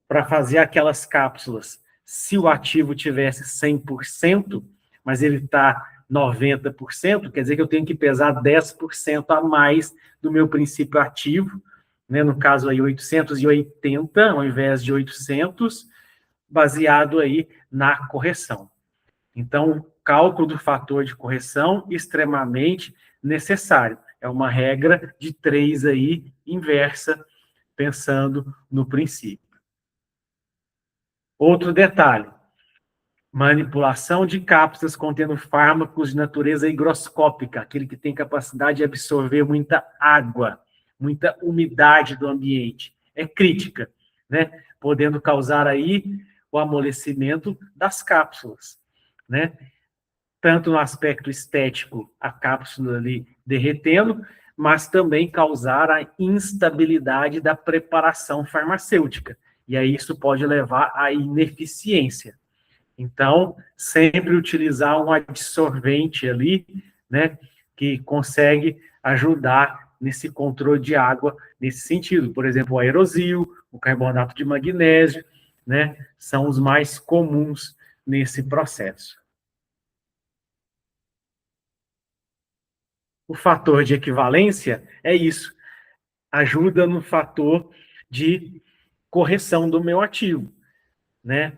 para fazer aquelas cápsulas, se o ativo tivesse 100%, mas ele está 90%, quer dizer que eu tenho que pesar 10% a mais do meu princípio ativo, né? No caso aí 880 ao invés de 800, baseado aí na correção. Então, cálculo do fator de correção extremamente necessário. É uma regra de 3 aí, inversa, pensando no princípio. Outro detalhe, manipulação de cápsulas contendo fármacos de natureza higroscópica, aquele que tem capacidade de absorver muita água, muita umidade do ambiente. É crítica, né? Podendo causar aí o amolecimento das cápsulas, né? Tanto no aspecto estético, a cápsula ali derretendo, mas também causar a instabilidade da preparação farmacêutica. E aí isso pode levar à ineficiência. Então, sempre utilizar um adsorvente ali, né, que consegue ajudar nesse controle de água nesse sentido. Por exemplo, o aerosil, o carbonato de magnésio, né, são os mais comuns nesse processo. O fator de equivalência é isso, ajuda no fator de correção do meu ativo, né?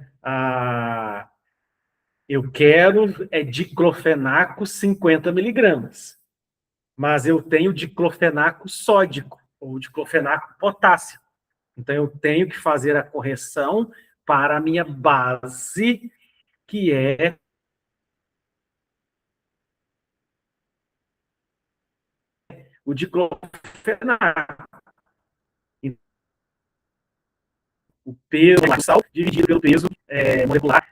Eu quero diclofenaco 50 miligramas, mas eu tenho diclofenaco sódico ou diclofenaco potássio. Então, eu tenho que fazer a correção para a minha base, que é o diclofenaco. O peso do sal dividido pelo peso molecular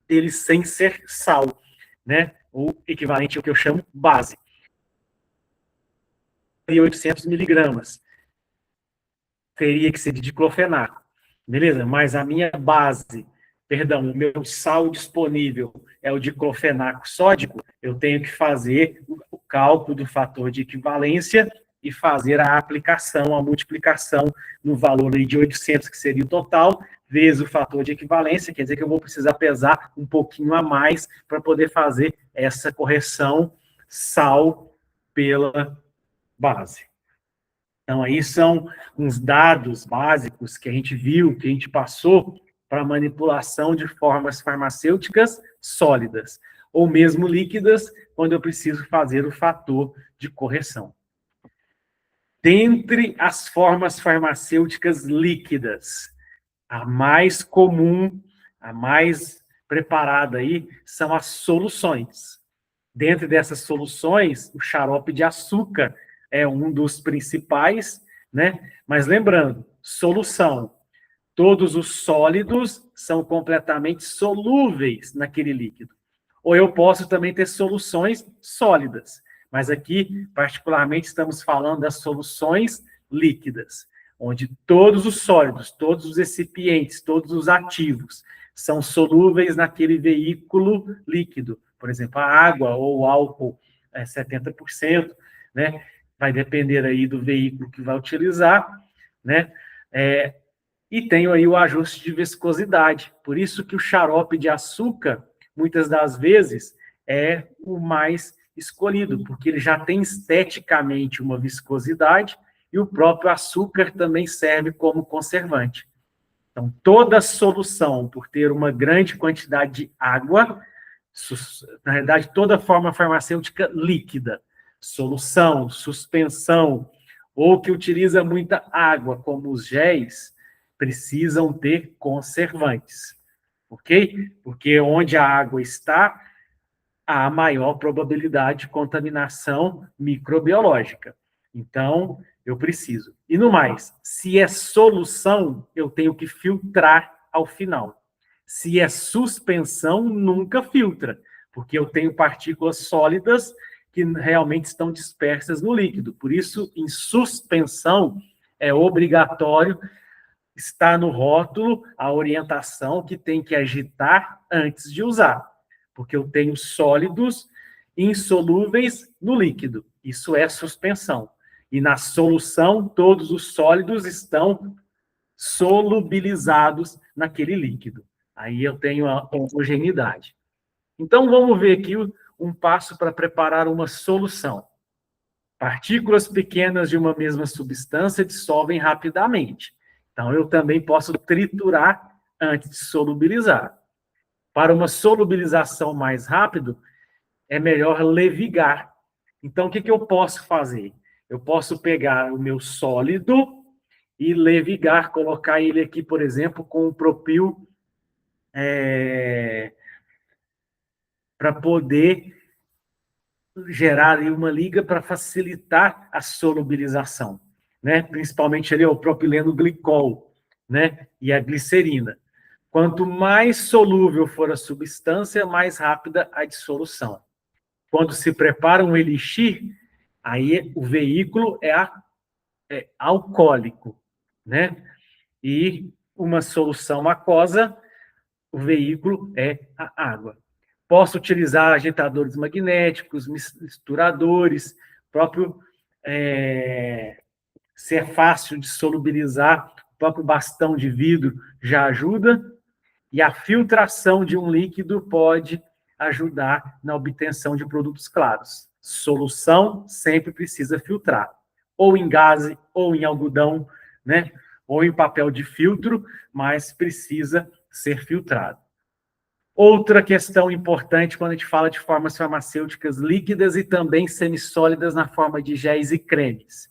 dele sem ser sal, né? Ou equivalente ao que eu chamo base. E 800 miligramas. Teria que ser de diclofenaco. Beleza? Mas a minha base, perdão, o meu sal disponível é o diclofenaco sódico, eu tenho que fazer o cálculo do fator de equivalência e fazer a aplicação, a multiplicação no valor aí de 800, que seria o total, vezes o fator de equivalência, quer dizer que eu vou precisar pesar um pouquinho a mais para poder fazer essa correção sal pela base. Então, aí são uns dados básicos que a gente viu, que a gente passou para manipulação de formas farmacêuticas sólidas, ou mesmo líquidas, quando eu preciso fazer o fator de correção. Dentre as formas farmacêuticas líquidas, a mais comum, a mais preparada aí, são as soluções. Dentro dessas soluções, o xarope de açúcar é um dos principais, né? Mas lembrando, solução. Todos os sólidos são completamente solúveis naquele líquido. Ou eu posso também ter soluções sólidas. Mas aqui, particularmente, estamos falando das soluções líquidas, onde todos os sólidos, todos os recipientes, todos os ativos são solúveis naquele veículo líquido. Por exemplo, a água ou o álcool é 70%, né? Vai depender aí do veículo que vai utilizar, né? E tenho aí o ajuste de viscosidade. Por isso que o xarope de açúcar, muitas das vezes, é o mais escolhido, porque ele já tem esteticamente uma viscosidade e o próprio açúcar também serve como conservante. Então, toda solução, por ter uma grande quantidade de água, na verdade, toda forma farmacêutica líquida, solução, suspensão, ou que utiliza muita água, como os géis, precisam ter conservantes, ok? Porque onde a água está, há maior probabilidade de contaminação microbiológica. Então, eu preciso. E no mais, se é solução, eu tenho que filtrar ao final. Se é suspensão, nunca filtra, porque eu tenho partículas sólidas que realmente estão dispersas no líquido. Por isso, em suspensão, é obrigatório estar no rótulo a orientação que tem que agitar antes de usar, porque eu tenho sólidos insolúveis no líquido. Isso é suspensão. E na solução, todos os sólidos estão solubilizados naquele líquido. Aí eu tenho a homogeneidade. Então, vamos ver aqui um passo para preparar uma solução. Partículas pequenas de uma mesma substância dissolvem rapidamente. Então, eu também posso triturar antes de solubilizar. Para uma solubilização mais rápida, é melhor levigar. Então, o que eu posso fazer? Eu posso pegar o meu sólido e levigar, colocar ele aqui, por exemplo, com o propil para poder gerar ali uma liga para facilitar a solubilização, né? Principalmente ali o propileno glicol, né? E a glicerina. Quanto mais solúvel for a substância, mais rápida a dissolução. Quando se prepara um elixir, aí o veículo é alcoólico, né? E uma solução aquosa, o veículo é a água. Posso utilizar agitadores magnéticos, misturadores, próprio se é fácil de solubilizar, o próprio bastão de vidro já ajuda, e a filtração de um líquido pode ajudar na obtenção de produtos claros. Solução sempre precisa filtrar, ou em gaze, ou em algodão, né? Ou em papel de filtro, mas precisa ser filtrado. Outra questão importante quando a gente fala de formas farmacêuticas líquidas e também semissólidas na forma de géis e cremes.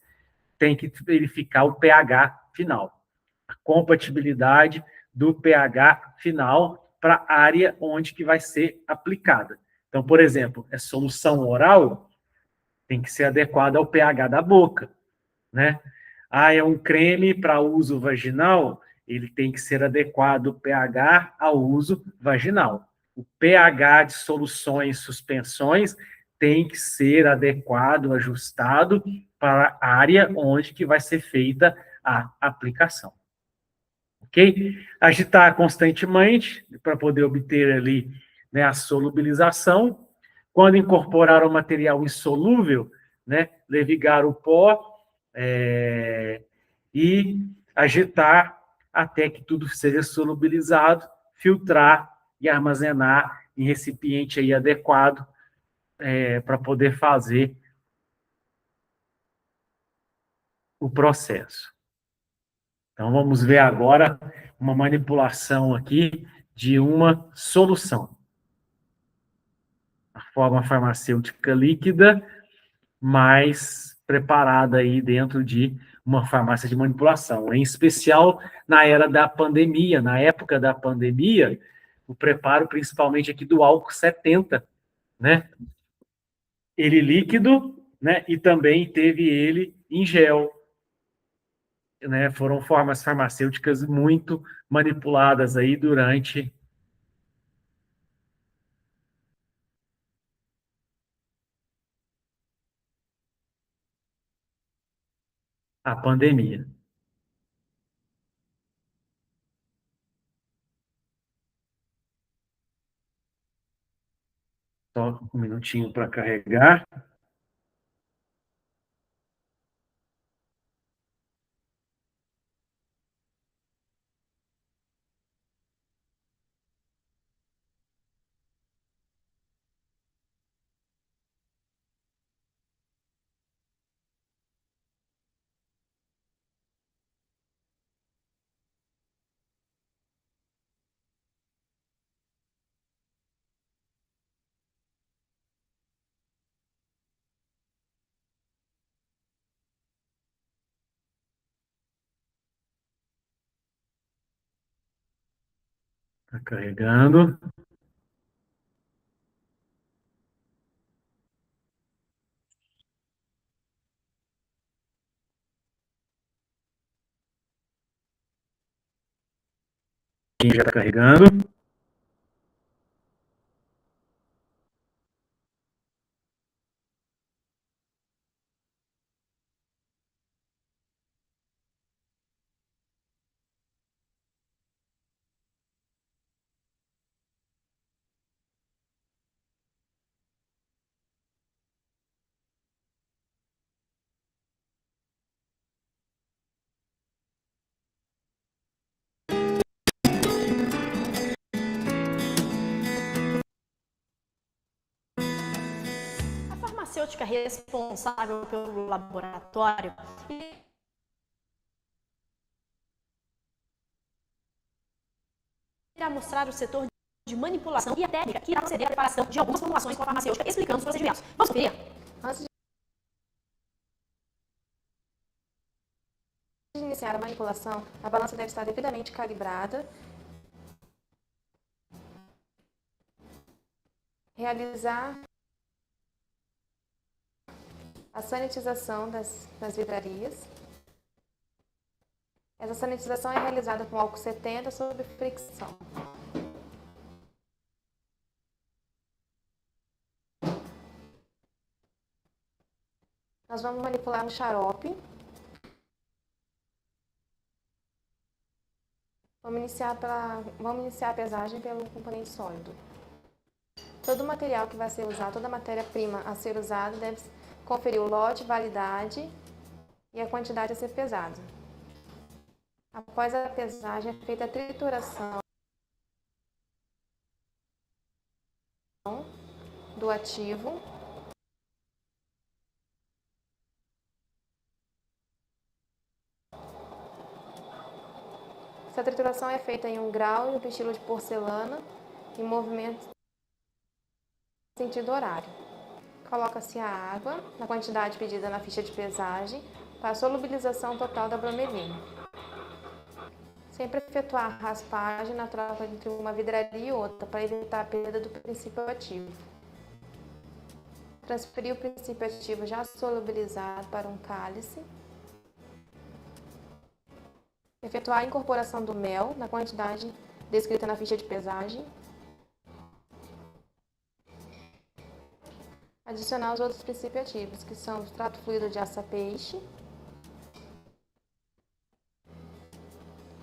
Tem que verificar o pH final, a compatibilidade do pH final para a área onde que vai ser aplicada. Então, por exemplo, é solução oral, tem que ser adequada ao pH da boca, né? É um creme para uso vaginal, ele tem que ser adequado ao pH ao uso vaginal. O pH de soluções, suspensões, tem que ser adequado, ajustado para a área onde que vai ser feita a aplicação. Ok? Agitar constantemente para poder obter ali, né, a solubilização. Quando incorporar o material insolúvel, né, levigar o pó e agitar até que tudo seja solubilizado, filtrar e armazenar em recipiente aí adequado para poder fazer o processo. Então, vamos ver agora uma manipulação aqui de uma solução. A forma farmacêutica líquida, mais preparada aí dentro de uma farmácia de manipulação. Em especial na era da pandemia, na época da pandemia, o preparo principalmente aqui do álcool 70, né? Ele líquido, né? E também teve ele em gel, né? Foram formas farmacêuticas muito manipuladas aí durante a pandemia. Só um minutinho para carregar. Está carregando. Aqui já está carregando. A farmacêutica responsável pelo laboratório irá mostrar o setor de manipulação e a técnica que irá proceder à preparação de algumas formulações com a farmacêutica, explicando os procedimentos. Vamos conferir? Antes de iniciar a manipulação, a balança deve estar devidamente calibrada. Realizar a sanitização das vidrarias. Essa sanitização é realizada com álcool 70 sob fricção. Nós vamos manipular um xarope. Vamos iniciar a pesagem pelo componente sólido. Todo o material que vai ser usado, toda a matéria-prima a ser usada, deve conferir o lote, validade e a quantidade a ser pesada. Após a pesagem, é feita a trituração do ativo. Essa trituração é feita em 1 grau, em um pistilo de porcelana, em movimento em sentido horário. Coloca-se a água, na quantidade pedida na ficha de pesagem, para a solubilização total da bromelina. Sempre efetuar a raspagem na troca entre uma vidraria e outra, para evitar a perda do princípio ativo. Transferir o princípio ativo já solubilizado para um cálice. Efetuar a incorporação do mel na quantidade descrita na ficha de pesagem. Adicionar os outros princípios ativos, que são o extrato fluido de aça-peixe.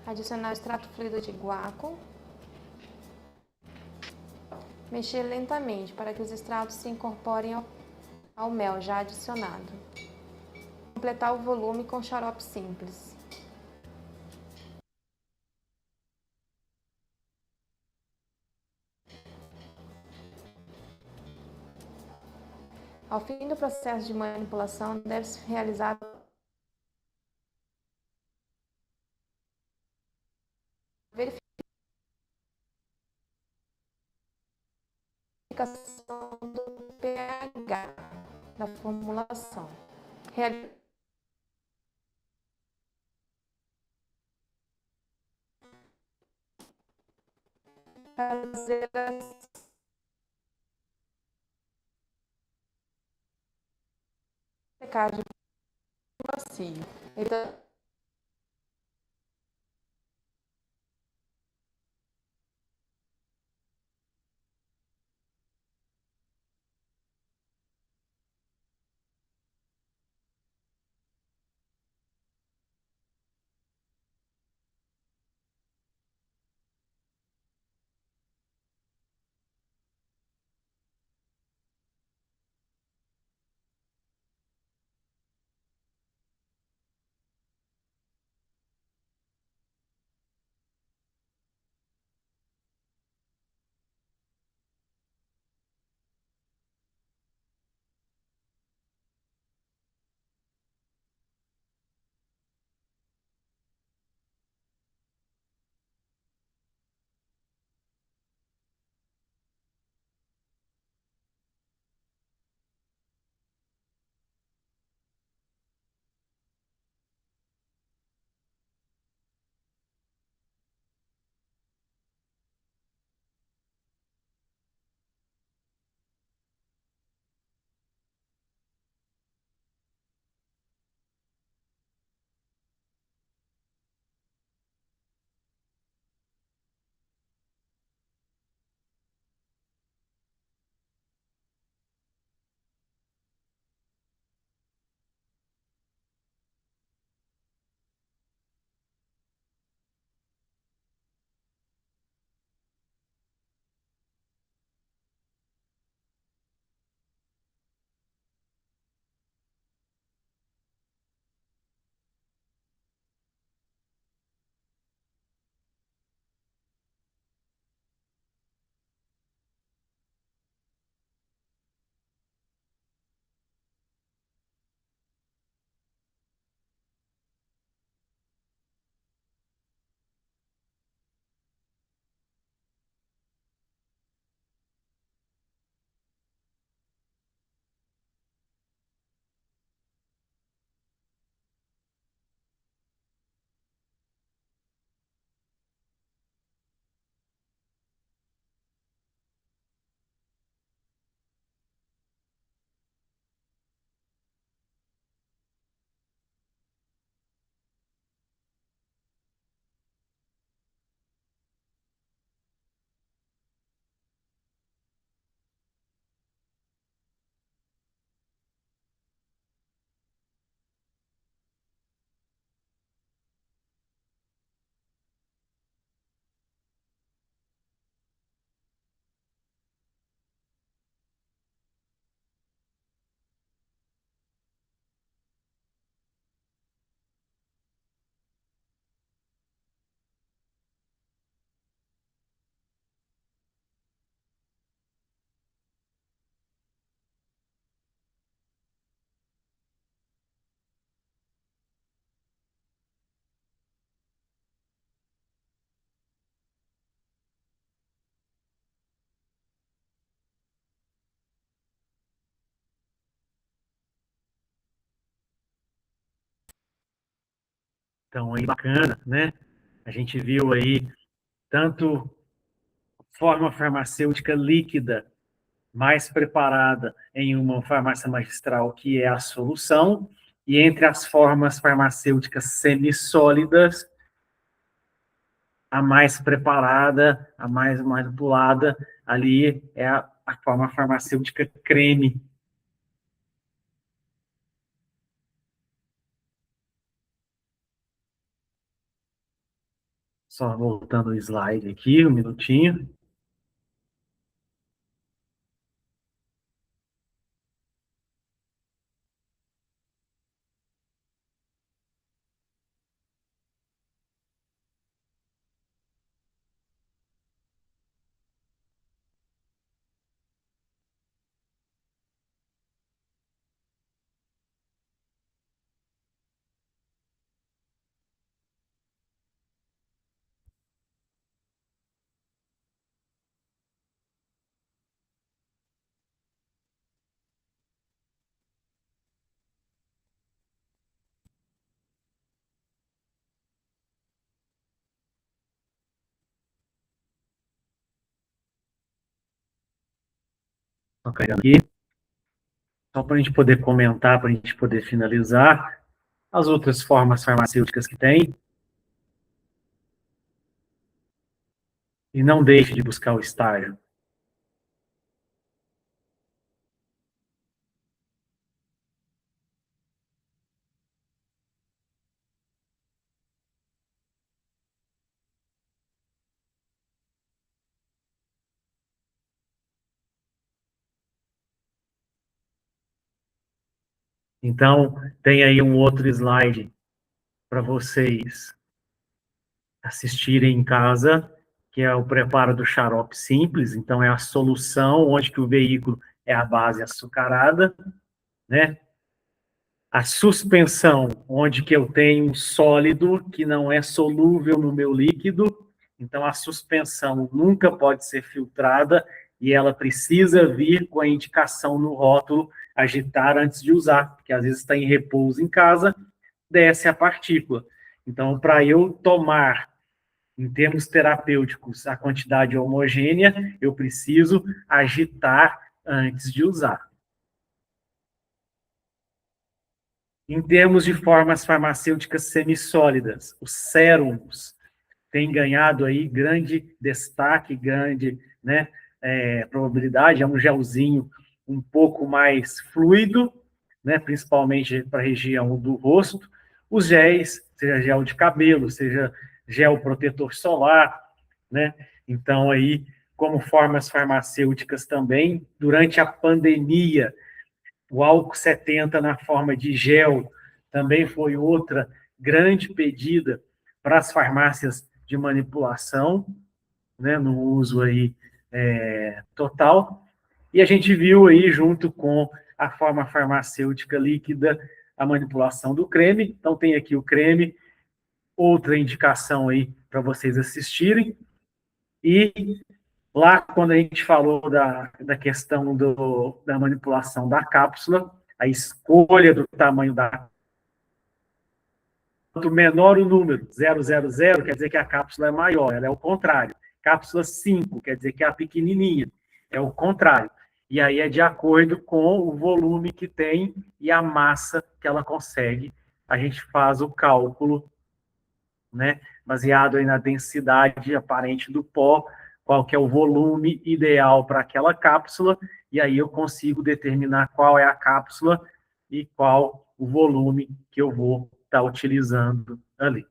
Adicionar o extrato fluido de guaco. Mexer lentamente para que os extratos se incorporem ao mel já adicionado. Completar o volume com xarope simples. Ao fim do processo de manipulação, deve-se realizar a verificação do pH da formulação. Fazer a secagem macio. Então, aí bacana, né? A gente viu aí tanto forma farmacêutica líquida, mais preparada em uma farmácia magistral, que é a solução, e entre as formas farmacêuticas semissólidas, a mais preparada, a mais manipulada, ali é a forma farmacêutica creme. Só voltando o slide aqui, um minutinho. Estou carregando aqui. Só para a gente poder comentar, para a gente poder finalizar, as outras formas farmacêuticas que tem. E não deixe de buscar o estágio. Então, tem aí um outro slide para vocês assistirem em casa, que é o preparo do xarope simples. Então, é a solução onde que o veículo é a base açucarada, né? A suspensão, onde que eu tenho um sólido que não é solúvel no meu líquido. Então, a suspensão nunca pode ser filtrada e ela precisa vir com a indicação no rótulo agitar antes de usar, porque às vezes está em repouso em casa, desce a partícula. Então, para eu tomar, em termos terapêuticos, a quantidade homogênea, eu preciso agitar antes de usar. Em termos de formas farmacêuticas semissólidas, os sérums têm ganhado aí grande destaque, grande, né, probabilidade. É um gelzinho um pouco mais fluido, né, principalmente para a região do rosto. Os géis, seja gel de cabelo, seja gel protetor solar, né? Então, aí, como formas farmacêuticas também, durante a pandemia, o álcool 70 na forma de gel também foi outra grande pedida para as farmácias de manipulação, né, no uso aí total. E a gente viu aí, junto com a forma farmacêutica líquida, a manipulação do creme. Então, tem aqui o creme, outra indicação aí para vocês assistirem. E lá, quando a gente falou da questão da manipulação da cápsula, a escolha do tamanho da. Quanto menor o número, 000, quer dizer que a cápsula é maior, ela é o contrário. Cápsula 5, quer dizer que é a pequenininha, é o contrário. E aí é de acordo com o volume que tem e a massa que ela consegue. A gente faz o cálculo, né, baseado aí na densidade aparente do pó, qual que é o volume ideal para aquela cápsula, e aí eu consigo determinar qual é a cápsula e qual o volume que eu vou estar utilizando ali.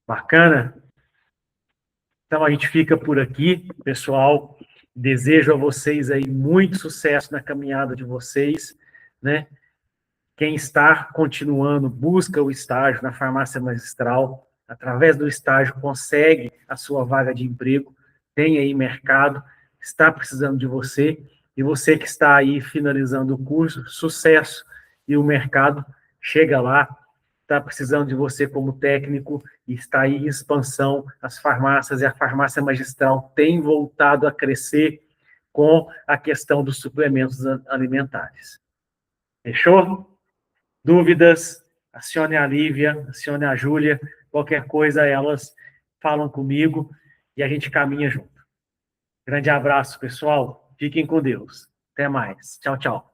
Bacana? Então, a gente fica por aqui, pessoal. Desejo a vocês aí muito sucesso na caminhada de vocês, né? Quem está continuando, busca o estágio na farmácia magistral. Através do estágio, consegue a sua vaga de emprego. Tem aí mercado, está precisando de você. E você que está aí finalizando o curso, sucesso. E o mercado chega lá, está precisando de você como técnico e está aí em expansão. As farmácias e a farmácia magistral têm voltado a crescer com a questão dos suplementos alimentares. Fechou? Dúvidas, acione a Lívia, acione a Júlia, qualquer coisa elas falam comigo e a gente caminha junto. Grande abraço, pessoal. Fiquem com Deus. Até mais. Tchau, tchau.